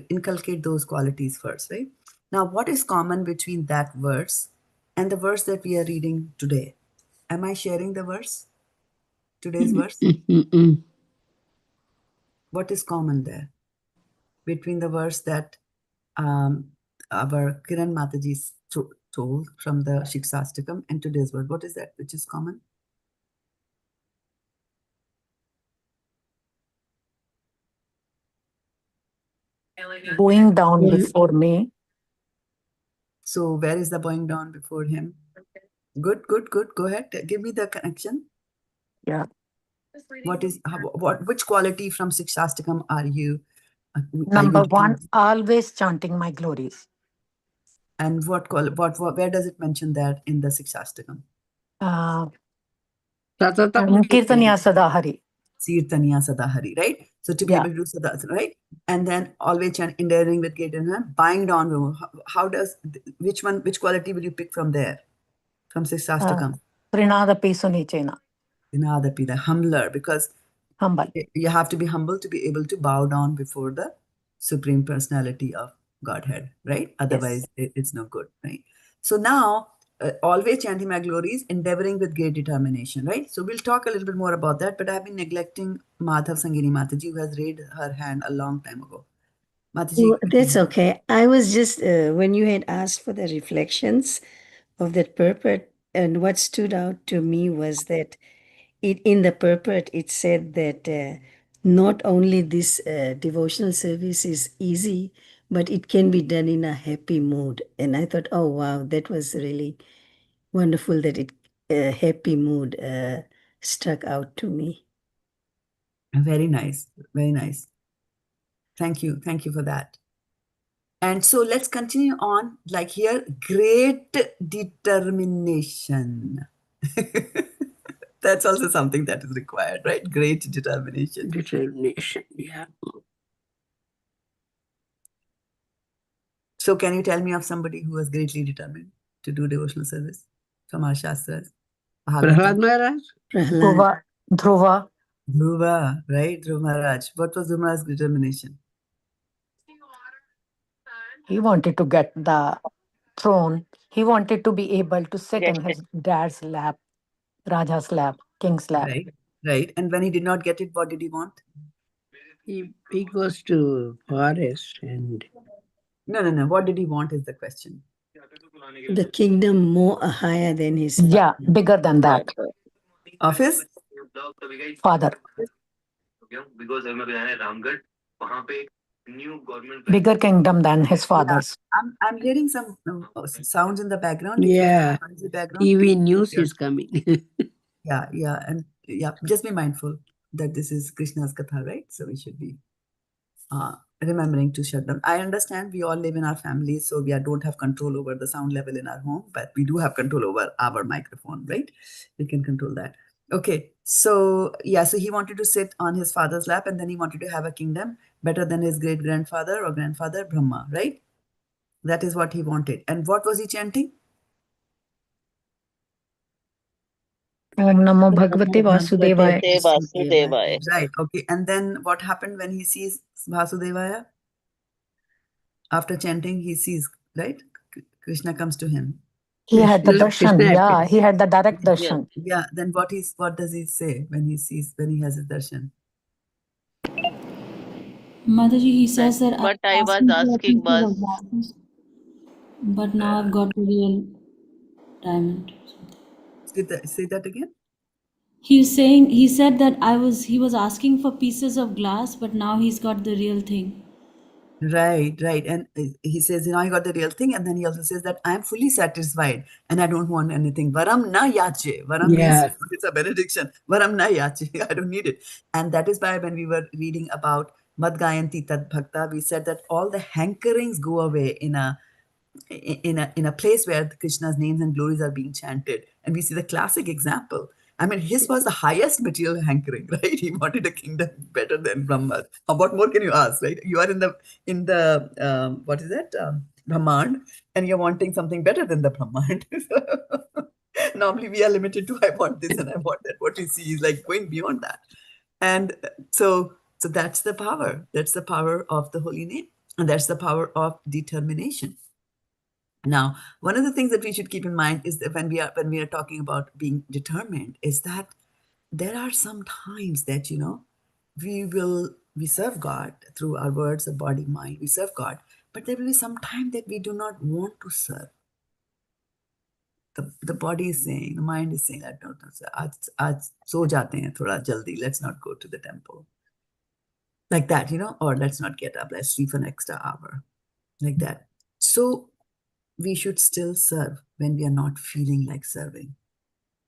inculcate those qualities first, right? Now, what is common between that verse and the verse that we are reading today? Am I sharing the verse? Today's verse? What is common there between the verse that our Kiran Mataji told from the Shikshashtakam and today's verse? What is that which is common? bowing down before me. So where is the bowing down before him? Good. Go ahead. Give me the connection. Yeah. Which quality from Sikshastakam are you? Number one, always chanting my glories. And where does it mention that in the Sikshastakam? Satatam. Kīrtayanto. Kīrtayanto, right? So to be able to do sadhana, right? And then always chant, endeavoring with great and buying down. Which quality will you pick from there? From Sikshastakam? Prinadapi sunichena. Prinadapi, the humbler, because humble. You have to be humble to be able to bow down before the Supreme Personality of Godhead, right? Otherwise, it's no good, right? So now, always chanting my glories, endeavoring with great determination, right? So we'll talk a little bit more about that, but I've been neglecting Madhav Sangini Mataji, who has raised her hand a long time ago. Mataji. Oh, that's okay. I was just, when you had asked for the reflections of that purport, and what stood out to me was that in the purport, it said that not only this devotional service is easy, but it can be done in a happy mood. And I thought, oh, wow, that was really wonderful that happy mood struck out to me. Very nice. Very nice. Thank you. Thank you for that. And so let's continue on, like here, great determination. That's also something that is required, right? Great determination. Determination, yeah. So can you tell me of somebody who was greatly determined to do devotional service from our Shastras? Prahlad Maharaj? Dhruva. Dhruva, right? Dhruva Maharaj. What was Dhruva Maharaj's determination? He wanted to get the throne. He wanted to be able to sit in his dad's lap, Raja's lap, king's lap. Right. And when he did not get it, what did he want? He goes to forest and... No. What did he want is the question. The kingdom more higher than his father. Yeah, bigger than that. Of his father. Bigger kingdom than his father's. Yeah, I'm hearing some sounds in the background. Yeah, the background. TV news is coming. Yeah, and just be mindful that this is Krishna's Katha, right? So we should be remembering to shut them. I understand we all live in our families, so we don't have control over the sound level in our home, but we do have control over our microphone, right? We can control that. Okay, so so he wanted to sit on his father's lap, and then he wanted to have a kingdom better than his great-grandfather or grandfather, Brahma, right? That is what he wanted. And what was he chanting? Om Namo Bhagavate Vasudevaya. Right, okay. And then what happened when he sees Vasudevaya? After chanting, he sees, right? Krishna comes to him. He had the darshan. Yeah, he had the direct darshan. Yeah, then what does he say when he has his darshan? Mataji, he says that what I was asking was, but now I've got the real diamond. Say that again. He said that he was asking for pieces of glass, but now he's got the real thing. Right. And he says, now you got the real thing. And then he also says that I'm fully satisfied and I don't want anything. Varam na yache. Varam means it's a benediction. Varam na yache. I don't need it. And that is why when we were reading about Mad Gayanti Tad Bhakta, we said that all the hankerings go away in a place where Krishna's names and glories are being chanted. And we see the classic example. I mean, his was the highest material hankering, right? He wanted a kingdom better than Brahma. What more can you ask, right? You are in the what is that? Brahmand, and you're wanting something better than the Brahmand. Normally we are limited to, I want this and I want that. What we see is like going beyond that. And so that's the power. That's the power of the holy name. And that's the power of determination. Now, one of the things that we should keep in mind is that when we are talking about being determined, is that there are some times that we serve God through our words of body, mind. We serve God, but there will be some time that we do not want to serve. The body is saying, the mind is saying, aaj so jate hain thoda jaldi. Let's not go to the temple. Like that, or let's not get up, let's sleep for an extra hour, like that. So we should still serve when we are not feeling like serving,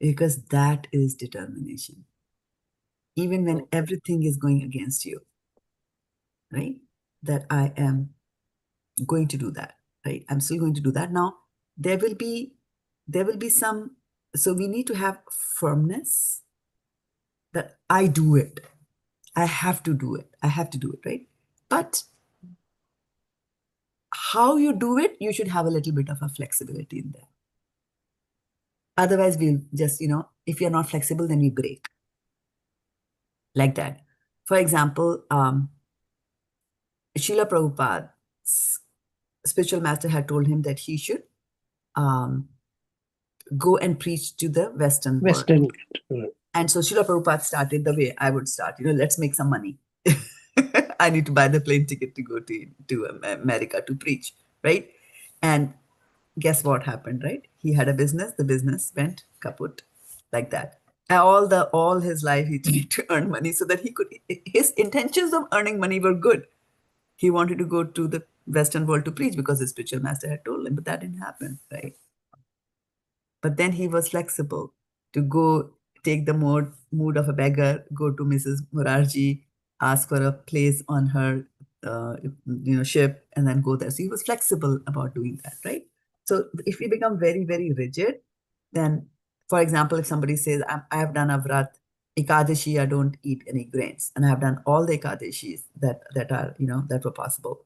because that is determination. Even when everything is going against you, right? That I am going to do that, right? I'm still going to do that. Now, there will be some, so we need to have firmness that I do it. I have to do it. I have to do it, right? But how you do it, you should have a little bit of a flexibility in there. Otherwise, we'll just, if you're not flexible, then we break. Like that. For example, Srila Prabhupada's spiritual master had told him that he should go and preach to the Western world. And so Srila Prabhupada started the way I would start. Let's make some money. I need to buy the plane ticket to go to America to preach, right? And guess what happened, right? He had a business. The business went kaput, like that. And all his life he tried to earn money so that he could. His intentions of earning money were good. He wanted to go to the Western world to preach because his spiritual master had told him, but that didn't happen, right? But then he was flexible to go take the mood of a beggar, go to Mrs. Murarji, ask for a place on her ship, and then go there. So he was flexible about doing that, right? So if we become very, very rigid, then, for example, if somebody says, I have done a vrat, Ekadashi, I don't eat any grains, and I have done all the Ekadashis that are, that were possible.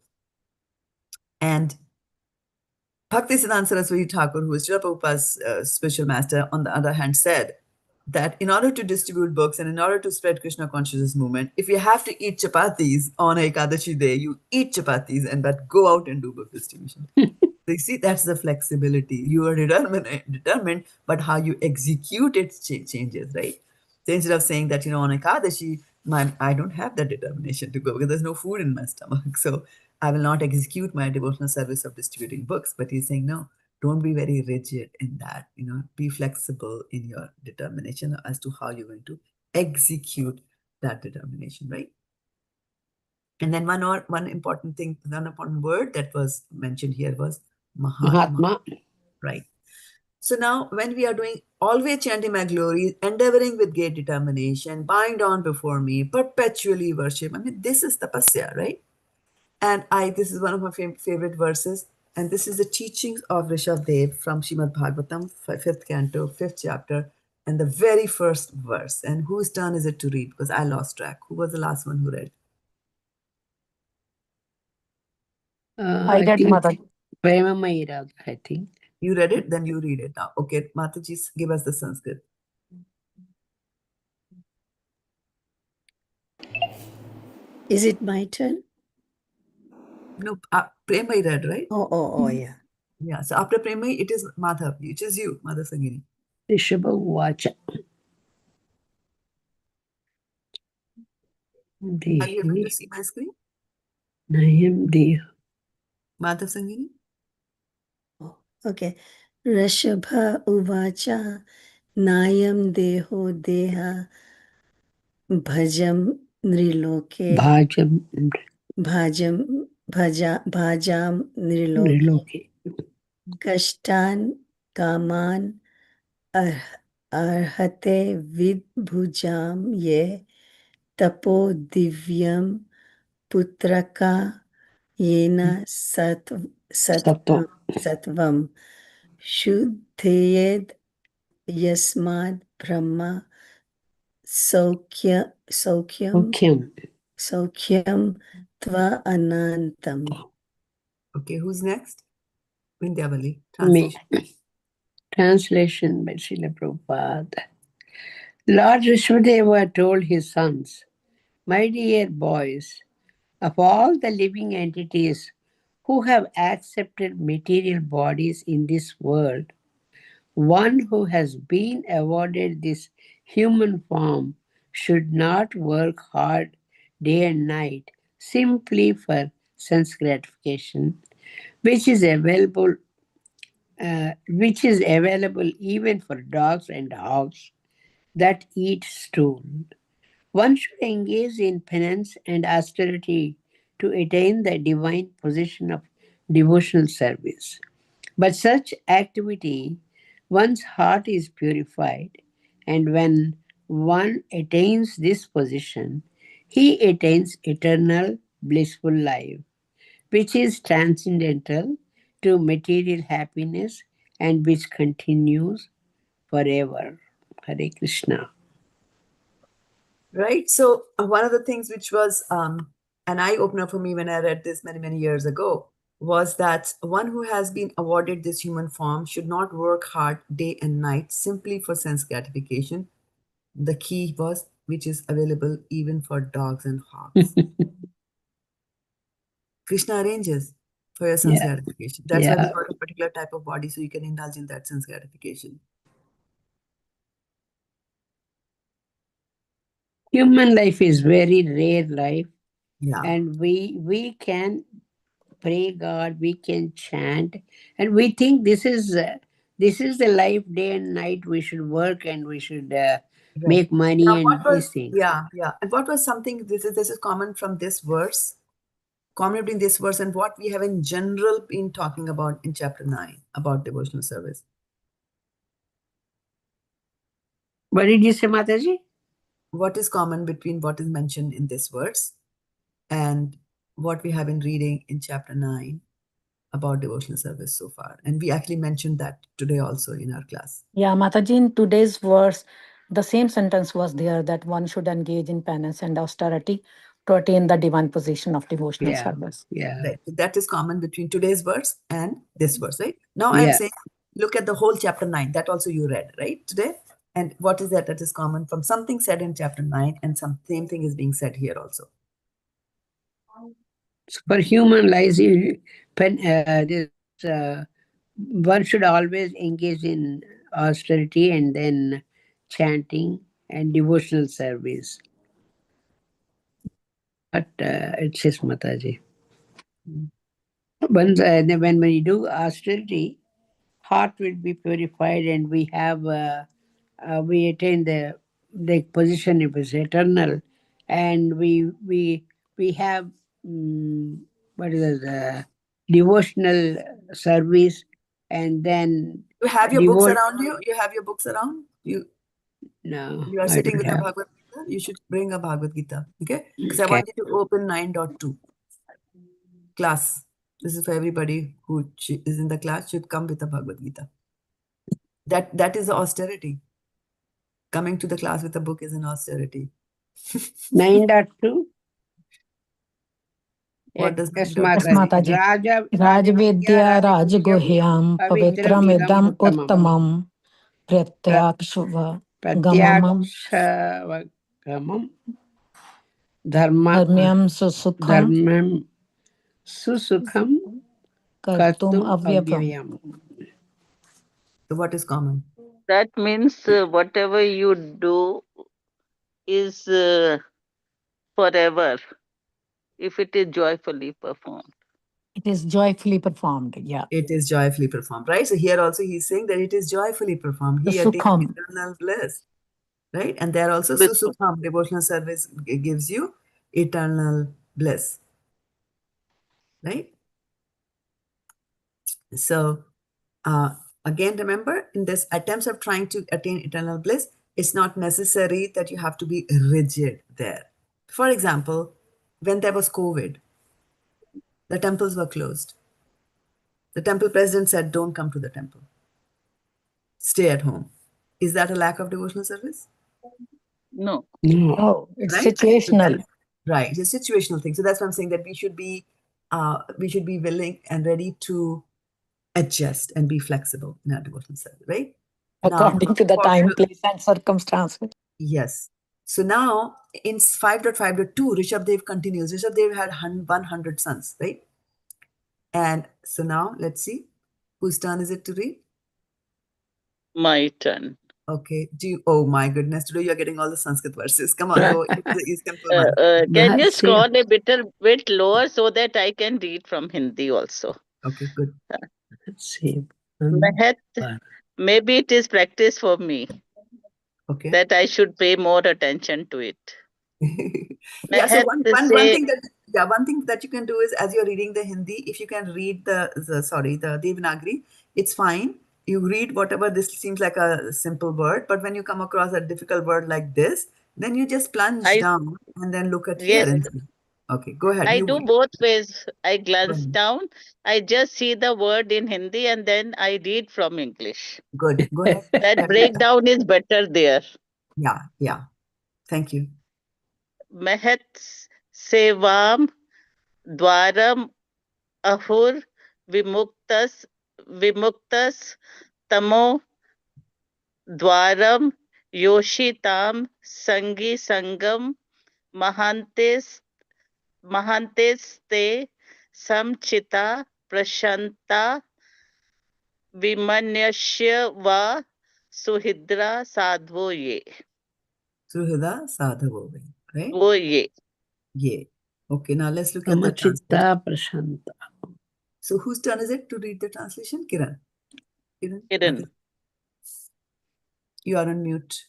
And Bhaktisiddhanta Saraswati Thakur, who is Srila Prabhupada's spiritual master, on the other hand, said that in order to distribute books and in order to spread Krishna consciousness movement, if you have to eat chapatis on Ekadashi day, you eat chapatis but go out and do book distribution. So you see, that's the flexibility. You are determined, but how you execute it changes, right? So instead of saying that, on Ekadashi, I don't have that determination to go because there's no food in my stomach. So I will not execute my devotional service of distributing books. But he's saying, no, don't be very rigid in that. Be flexible in your determination as to how you're going to execute that determination, right? And then one important word that was mentioned here was mahātmā. Right. So now when we are doing always chanting my glories, endeavoring with great determination, bowing down before me, perpetually worship. I mean, this is tapasya, right? And this is one of my favorite verses. And this is the teachings of Rishabh-dev from Srimad Bhagavatam, 5th canto, 5th chapter, and the very first verse. And whose turn is it to read? Because I lost track. Who was the last one who read? I did, Mother. Prema-Mayira, I think. You read it? Then you read it now. Okay, Mataji, give us the Sanskrit. Is it my turn? No, Premai read, right? Oh, yeah. Yeah, so after Premai, it is Madhav, which is you, Mother Sangini. Rishabha-vacha. Are you able to see my screen? Nayam Deha. Madhav Sangini? Oh, okay. Rishabha uvacha nayam deho deha bhajam nriloke bhajam nriloke kashtan kaman arhate vidbhujam ye tapo divyam putraka yena satvam shuddhayed yasmad brahma saukyam tva anantam. Okay, who's next? Vindhyavali. Translation. Translation by Srila Prabhupada. Lord Rishabha-deva told his sons, my dear boys, of all the living entities who have accepted material bodies in this world, one who has been awarded this human form should not work hard day and night simply for sense gratification, which is available even for dogs and hogs that eat stool. One should engage in penance and austerity to attain the divine position of devotional service. But such activity, one's heart is purified, and when one attains this position, he attains eternal blissful life, which is transcendental to material happiness and which continues forever. Hare Krishna. Right. So one of the things which was an eye-opener for me when I read this many, many years ago was that one who has been awarded this human form should not work hard day and night simply for sense gratification. The key was, which is available even for dogs and hogs. Krishna arranges for your sense gratification. That's why we got a particular type of body, so you can indulge in that sense gratification. Human life is very rare life. Yeah. And we can pray God, we can chant, and we think this is the life, day and night. We should work and we should make money Now, and these things. Yeah. And what was something, this is common from this verse, common between this verse and what we have in general been talking about in chapter 9 about devotional service. What did you say, Mataji? What is common between what is mentioned in this verse and what we have been reading in chapter 9 about devotional service so far? And we actually mentioned that today also in our class. Yeah, Mataji, in today's verse, the same sentence was there that one should engage in penance and austerity to attain the divine position of devotional service. Yeah. Right. So that is common between today's verse and this verse, right? Now I'm saying, look at the whole chapter 9. That also you read, right, today? And what is that is common from something said in chapter 9 and some same thing is being said here also? For human life, one should always engage in austerity and then chanting and devotional service. But it says, Mataji, when we do austerity, heart will be purified and we have we attain the position of is eternal, and we have what is it, devotional service, and then You have your books around you? You have your books around? No. You are sitting with a Bhagavad-gita? You should bring a Bhagavad-gita, okay? Because I want you to open 9.2. Class. This is for everybody who is in the class should come with a Bhagavad-gita. That is the austerity. Coming to the class with a book is an austerity. 9.2. What does Mataji? Rajvidya Rajaguhyam Pavitramidam Uttamam Pratyakshva Gamamam Dharmyam Susukham Kartum Avyayam. So what is common? That means whatever you do is forever if it is joyfully performed. It is joyfully performed, yeah. It is joyfully performed, right? So here also he's saying that it is joyfully performed. He attains eternal bliss, right? And there also Susukham, devotional service gives you eternal bliss, right? So again, remember, in this attempts of trying to attain eternal bliss, it's not necessary that you have to be rigid there. For example, when there was COVID, the temples were closed. The temple president said, don't come to the temple. Stay at home. Is that a lack of devotional service? No. Oh, it's situational. Right, it's a situational thing. So that's why I'm saying that we should be willing and ready to adjust and be flexible in our devotional service, right? According to the time, place, and circumstances. Yes. So now in 5.5.2, Rishabh-dev continues. Rishabh-dev had 100 sons, right? And so now let's see whose turn is it to read? My turn. Okay. Oh my goodness, today you're getting all the Sanskrit verses. Come on, go. Can you scroll a bit lower so that I can read from Hindi also? Okay, good. Let's see. Maybe it is practice for me. Okay. That I should pay more attention to it. Yeah, so Mahat one say, thing that you can do is, as you're reading the Hindi, if you can read the Devanagari, it's fine. You read whatever this seems like a simple word, but when you come across a difficult word like this, then you just plunge down and then look at here yes, and see. Okay, go ahead. I You do both ways. I go glance ahead. down, I just see the word in Hindi and then I read from English. Good. Go ahead. That breakdown is better there. Yeah. Thank you. Mahat sevam dwaram ahur vimuktas tamo dwaram yoshitam sangi sangam mahantes te samchita prashanta vimanyasya va suhidra sadvo ye. Suhida sadhavo, right? Wo ye. Yeah. Okay, now let's look at the translation. Samachita prashanta. So whose turn is it to read the translation? Kiran. Kiran. Okay. You are on mute.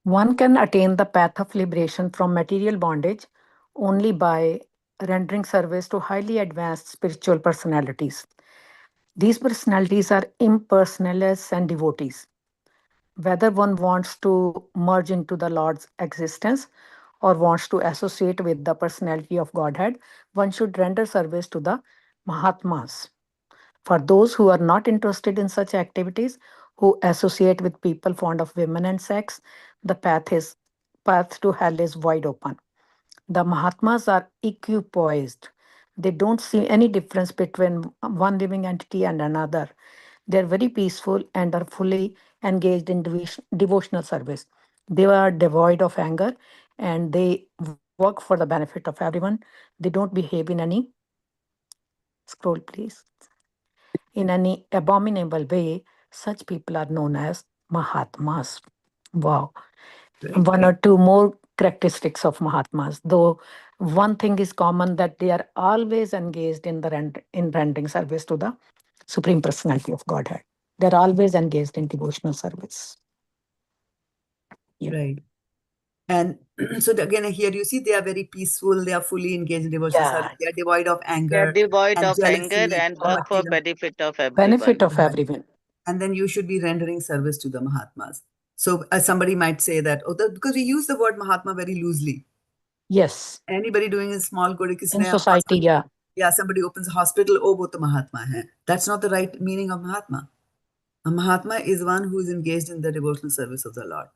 One can attain the path of liberation from material bondage only by rendering service to highly advanced spiritual personalities. These personalities are impersonalists and devotees. Whether one wants to merge into the Lord's existence or wants to associate with the personality of Godhead, one should render service to the mahātmās. For those who are not interested in such activities, who associate with people fond of women and sex, the path to hell is wide open. The Mahatmas are equipoised. They don't see any difference between one living entity and another. They are very peaceful and are fully engaged in devotional service. They are devoid of anger and they work for the benefit of everyone. They don't behave in any, scroll please, in any abominable way. Such people are known as Mahatmas. Wow. One or two more characteristics of Mahatmas, though one thing is common, that they are always engaged in rendering service to the Supreme Personality of Godhead. They're always engaged in devotional service. Yeah. Right. And so again, here you see they are very peaceful. They are fully engaged in devotional service. They are devoid of They are anger devoid and of anger jealousy and or work for material. benefit of everyone. Benefit of everyone. And then you should be rendering service to the Mahatmas. So as somebody might say that, because we use the word Mahatma very loosely. Yes. Anybody doing a small good In society, yeah. Yeah, somebody opens a hospital, oh, wo to Mahatma hai. That's not the right meaning of Mahatma. A Mahatma is one who is engaged in the devotional service of the Lord.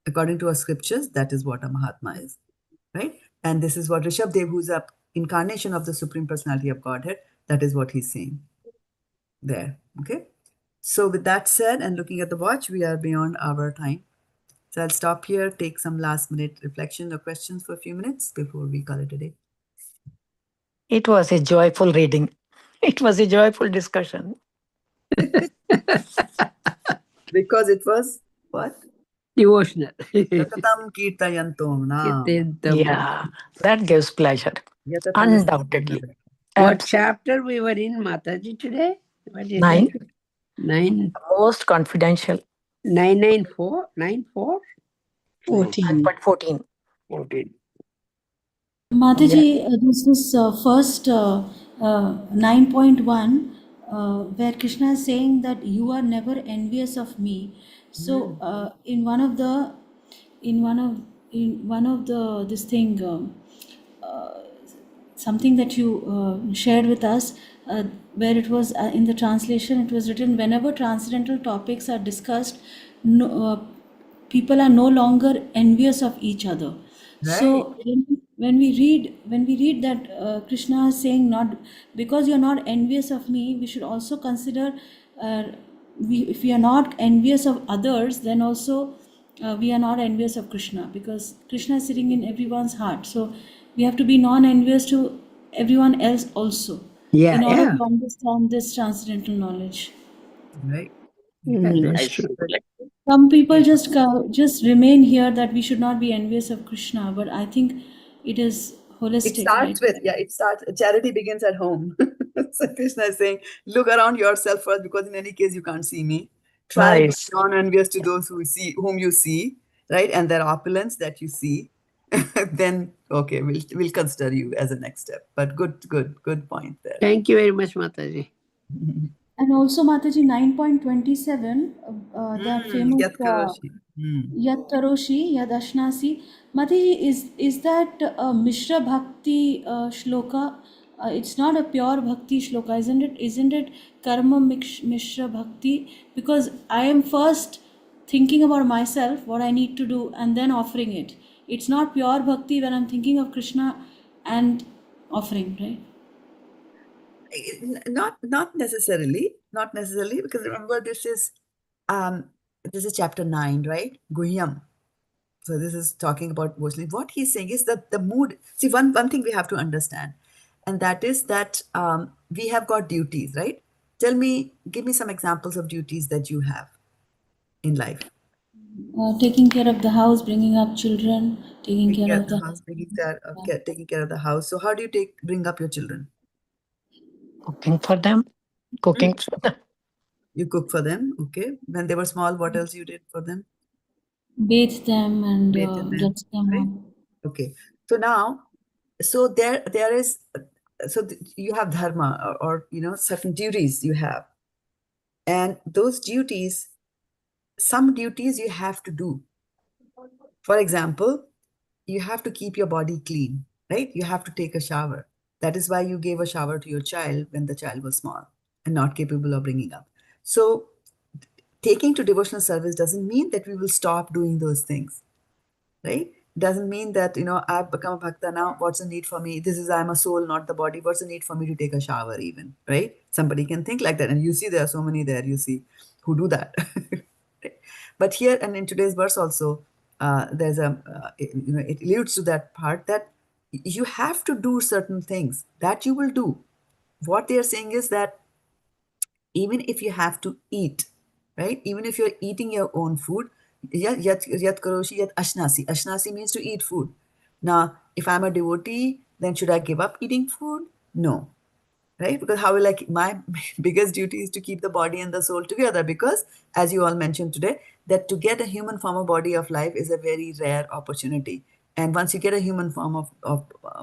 According to our scriptures, that is what a Mahatma is, right? And this is what Rishabh-dev, who's an incarnation of the Supreme Personality of Godhead, that is what he's saying there, okay? So with that said, and looking at the watch, we are beyond our time. So I'll stop here, take some last minute reflection or questions for a few minutes before we call it a day. It was a joyful reading. It was a joyful discussion. Because it was what? Devotional. Satataṁ kīrtayanto. Yeah, that gives pleasure. Yatatam is Undoubtedly. What chapter we were in, Mataji, today? What is 9. that? 9. Most confidential. 994? 94? 14. 14. 14. Mataji, this is first 9.1, where Krishna is saying that you are never envious of me. So, in one of the this thing, something that you shared with us, where it was in the translation, it was written, whenever transcendental topics are discussed, people are no longer envious of each other. Right. So when we read that Krishna is saying, not because you're not envious of me, we should also consider, if we are not envious of others, then also we are not envious of Krishna, because Krishna is sitting in everyone's heart. So we have to be non-envious to everyone else also, in order to understand this transcendental knowledge. Right. That's true. Some people just remain here that we should not be envious of Krishna, but I think it is holistic. It starts with, charity begins at home. So Krishna is saying, look around yourself first, because in any case, you can't see me. Try to be non-envious to those whom you see, right? And their opulence that you see. then okay, we'll consider you as a next step. But good point there. Thank you very much, Mataji. And also, Mataji, 9.27, that famous Yat karoshi. Yat Taroshi, Yad Ashnasi. Mataji, is that Mishra Bhakti shloka? It's not a pure Bhakti shloka, isn't it? Isn't it Karma Mishra Bhakti? Because I am first thinking about myself, what I need to do, and then offering it. It's not pure Bhakti when I'm thinking of Krishna and offering, right? Not necessarily, because remember this is chapter 9, right? Guhyam. So this is talking about mostly what he's saying is that the mood. See, one thing we have to understand, and that is that we have got duties, right? Give me some examples of duties that you have in life. Taking care of the house, bringing up children, taking care of the house, taking care of the house. So how do you bring up your children? Cooking for them. Cooking for them. You cook for them, okay. When they were small, what else you did for them? bathe them and Bathe them, get them right? up. Okay. So now, there is, you have dharma or certain duties you have. And those duties, some duties you have to do. For example, you have to keep your body clean, right? You have to take a shower. That is why you gave a shower to your child when the child was small and not capable of bringing up. So taking to devotional service doesn't mean that we will stop doing those things, right? Doesn't mean that, I've become a bhakta now, what's the need for me? I'm a soul, not the body. What's the need for me to take a shower even, right? Somebody can think like that. And you see there are so many there, you see, who do that. But here and in today's verse also, there's it alludes to that part that you have to do certain things that you will do. What they are saying is that even if you have to eat, right? Even if you're eating your own food, yat karoshi yat ashnasi. Ashnasi means to eat food. Now, if I'm a devotee, then should I give up eating food? No, right? Because my biggest duty is to keep the body and the soul together, because as you all mentioned today, that to get a human form of body of life is a very rare opportunity. And once you get a human form of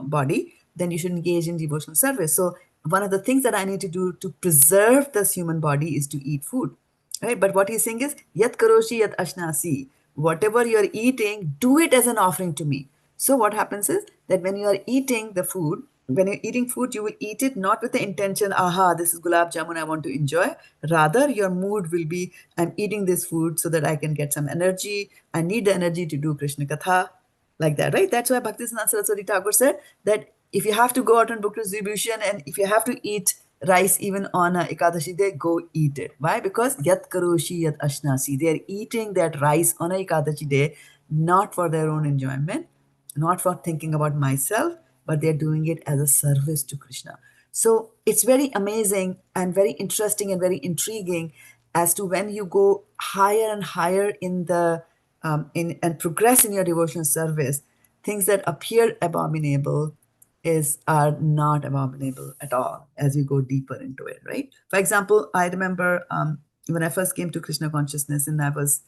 body, then you should engage in devotional service. So one of the things that I need to do to preserve this human body is to eat food, right? But what he's saying is, yat karoshi yat ashnasi. Whatever you're eating, do it as an offering to me. So what happens is that when you are eating the food, when you're eating food, you will eat it not with the intention, aha, this is gulab jamun, I want to enjoy. Rather, your mood will be, I'm eating this food so that I can get some energy. I need the energy to do Krishna Katha, like that, right? That's why Bhaktisiddhanta Saraswati Thakur said that if you have to go out on book distribution and if you have to eat rice even on a Ekadashi day, go eat it. Why? Because yat karoshi yat ashnasi. They are eating that rice on a Ekadashi day, not for their own enjoyment, not for thinking about myself, but they're doing it as a service to Krishna. So it's very amazing and very interesting and very intriguing as to when you go higher and higher in the and progress in your devotional service, things that appear abominable are not abominable at all as you go deeper into it, right? For example, I remember when I first came to Krishna consciousness and I was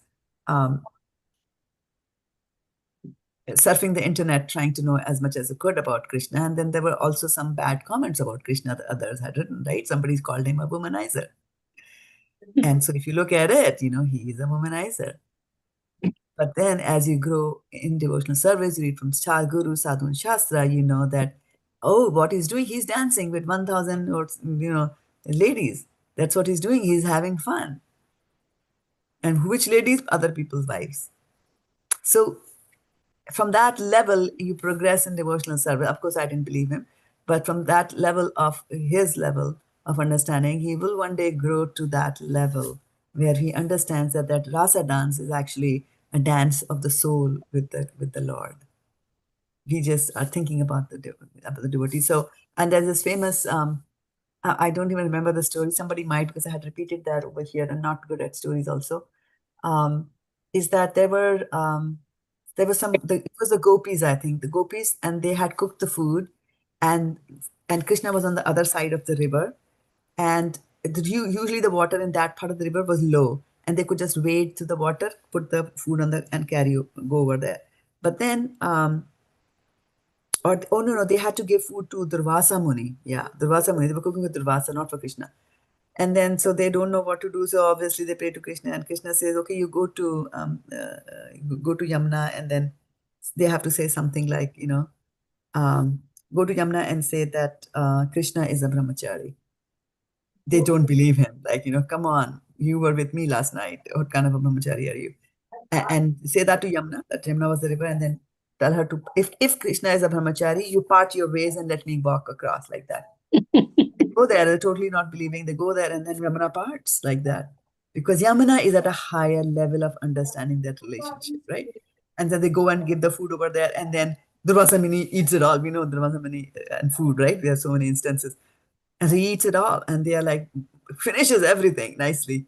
surfing the internet trying to know as much as I could about Krishna, and then there were also some bad comments about Krishna that others had written, right? Somebody's called him a womanizer. And so if you look at it, he is a womanizer. But then as you grow in devotional service, you read from Guru, Sadhu, and Shastra, you know that, oh, what he's doing, he's dancing with 1,000 or, ladies. That's what he's doing. He's having fun. And which ladies? Other people's wives. So from that level, you progress in devotional service. Of course, I didn't believe him. But from that level of his level of understanding, he will one day grow to that level where he understands that rasa dance is actually a dance of the soul with the Lord. We just are thinking about the devotee. So, and there's this famous, I don't even remember the story. Somebody might, because I had repeated that over here. I'm not good at stories also. Is that there was it was the gopis, I think, the gopis, and they had cooked the food, and Krishna was on the other side of the river, and usually the water in that part of the river was low, and they could just wade through the water, put the food on and go over there. But then or oh no, they had to give food to Durvasa Muni. Yeah, Durvasa Muni. They were cooking with Durvasa, not for Krishna. And then so they don't know what to do. So obviously they pray to Krishna, and Krishna says, "Okay, you go to Yamuna," and then they have to say something like, go to Yamuna and say that Krishna is a brahmachari. They don't believe him. Like, come on, you were with me last night. What kind of a brahmachari are you? And say that to Yamuna, that Yamuna was the river, and then tell her to, if Krishna is a brahmachari, you part your ways and let me walk across like that. They go there, they're totally not believing. They go there, and then Yamuna parts like that. Because Yamuna is at a higher level of understanding that relationship, right? And then they go and give the food over there, and then Durvasa Muni eats it all. We know Durvasa Muni and food, right? There are so many instances. And he eats it all, and they are like, finishes everything nicely.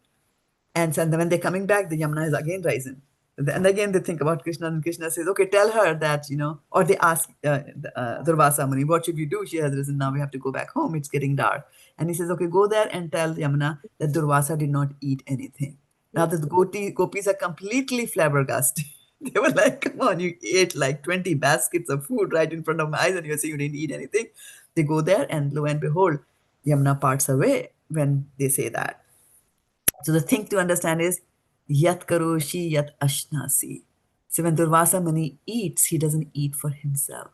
And so when they're coming back, the Yamuna is again rising. And again, they think about Krishna, and Krishna says, okay, tell her that, or they ask Durvasa Muni, what should we do? She has risen, now we have to go back home. It's getting dark. And he says, okay, go there and tell Yamuna that Durvasa did not eat anything. Now the gopis are completely flabbergasted. They were like, come on, you ate like 20 baskets of food right in front of my eyes, and you're saying you didn't eat anything. They go there, and lo and behold, Yamuna parts away when they say that. So the thing to understand is, yat karoshi yat ashnasi. So when Durvasa Muni eats, he doesn't eat for himself.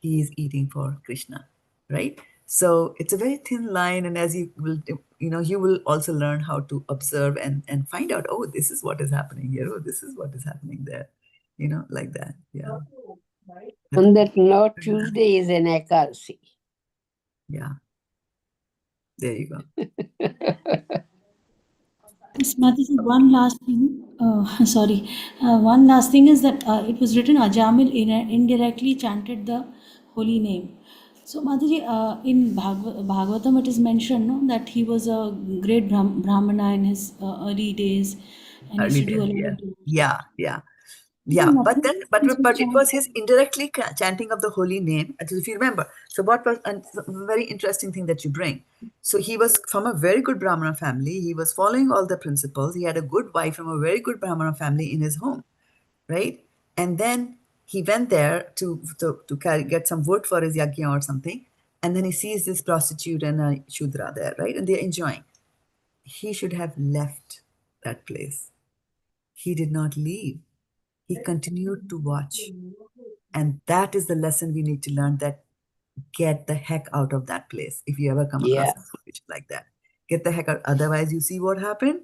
He is eating for Krishna, right? So it's a very thin line, and as you will also learn how to observe and find out, oh, this is what is happening here. Oh, this is what is happening there. Like that. Yeah. On that note, Tuesday is an Ekadasi. Yeah. There you go. Miss Mataji, one last thing. Sorry. One last thing is that it was written Ajamil indirectly chanted the holy name. So Mataji, in Bhagavatam it is mentioned, no, that he was a great Brahmana in his early days, and he used to do a lot of Yeah. But it was his indirectly chanting of the holy name, if you remember. So what was a very interesting thing that you bring. So he was from a very good Brahmana family. He was following all the principles. He had a good wife from a very good Brahmana family in his home, right? And then he went there to get some wood for his yajna or something. And then he sees this prostitute and a Shudra there, right? And they're enjoying. He should have left that place. He did not leave. He continued to watch. And that is the lesson we need to learn, that get the heck out of that place. If you ever come across a situation like that, get the heck out. Otherwise, you see what happened?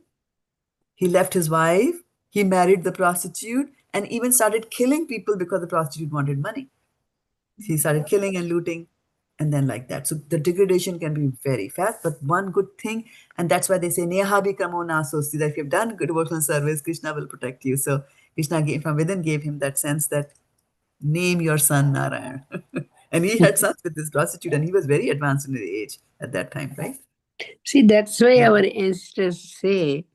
He left his wife, he married the prostitute, and even started killing people because the prostitute wanted money. He started killing and looting, and then like that. So the degradation can be very fast. But one good thing, and that's why they say, Neha bhikramo nasosti, that if you've done good devotional service, Krishna will protect you. So Krishna from within gave him that sense that name your son Narayan. And he had sons with this prostitute, and he was very advanced in his age at that time, right? See, that's why our ancestors say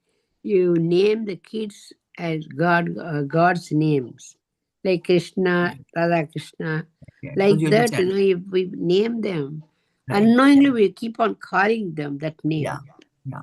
you name the kids as God's names, like Krishna, Radha Krishna, like that. If we name them, unknowingly we keep on calling them that name.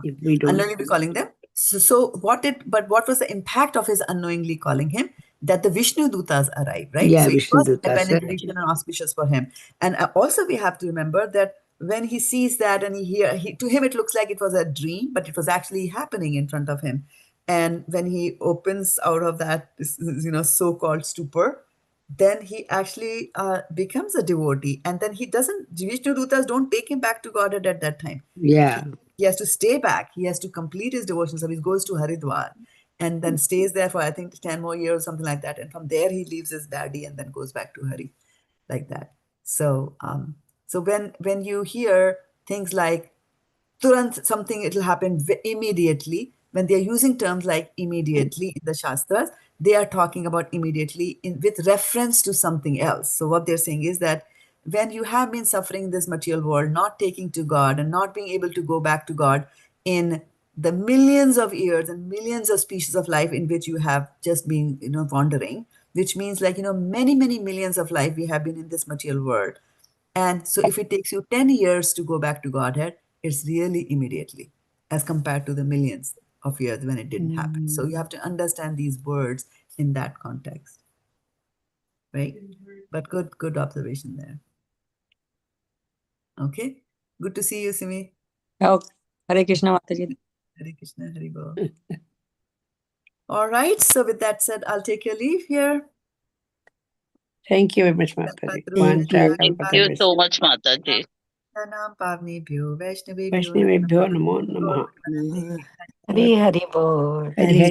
If we don't unknowingly calling them. So what was the impact of his unknowingly calling him? That the Vishnu Dutas arrived, right? Yeah, so Vishnu it was Dutas, a benediction and auspicious for him. And also we have to remember that when he sees that and to him it looks like it was a dream, but it was actually happening in front of him. And when he opens out of that, so-called stupor, then he actually becomes a devotee. And then Vishnu Dutas don't take him back to Godhead at that time. Yeah. He has to stay back. He has to complete his devotional service, goes to Haridwar, and then stays there for, I think, 10 more years, something like that. And from there, he leaves his daddy and then goes back to Hari, like that. So when you hear things like Turant, something, it'll happen immediately. When they're using terms like immediately in the Shastras, they are talking about immediately with reference to something else. So what they're saying is that when you have been suffering in this material world, not taking to God and not being able to go back to God in the millions of years and millions of species of life in which you have just been, wandering, which means like, many, many millions of life we have been in this material world. And so if it takes you 10 years to go back to Godhead, it's really immediately as compared to the millions of years when it didn't happen. So you have to understand these words in that context. right? But good observation there. Okay, good to see you, Simi. Okay. Hare Krishna Mataji. Hare Krishna, Hare Bol. All right, so with that said, I'll take your leave here. Thank you very much, Mataji. Thank you. Thank you so much, Mataji. Pranam Pavnebhyo, Vaishnavebhyo, Vaishnavebhyo namo namaha. Namaha. Hari Hari Bol. Hari Hari.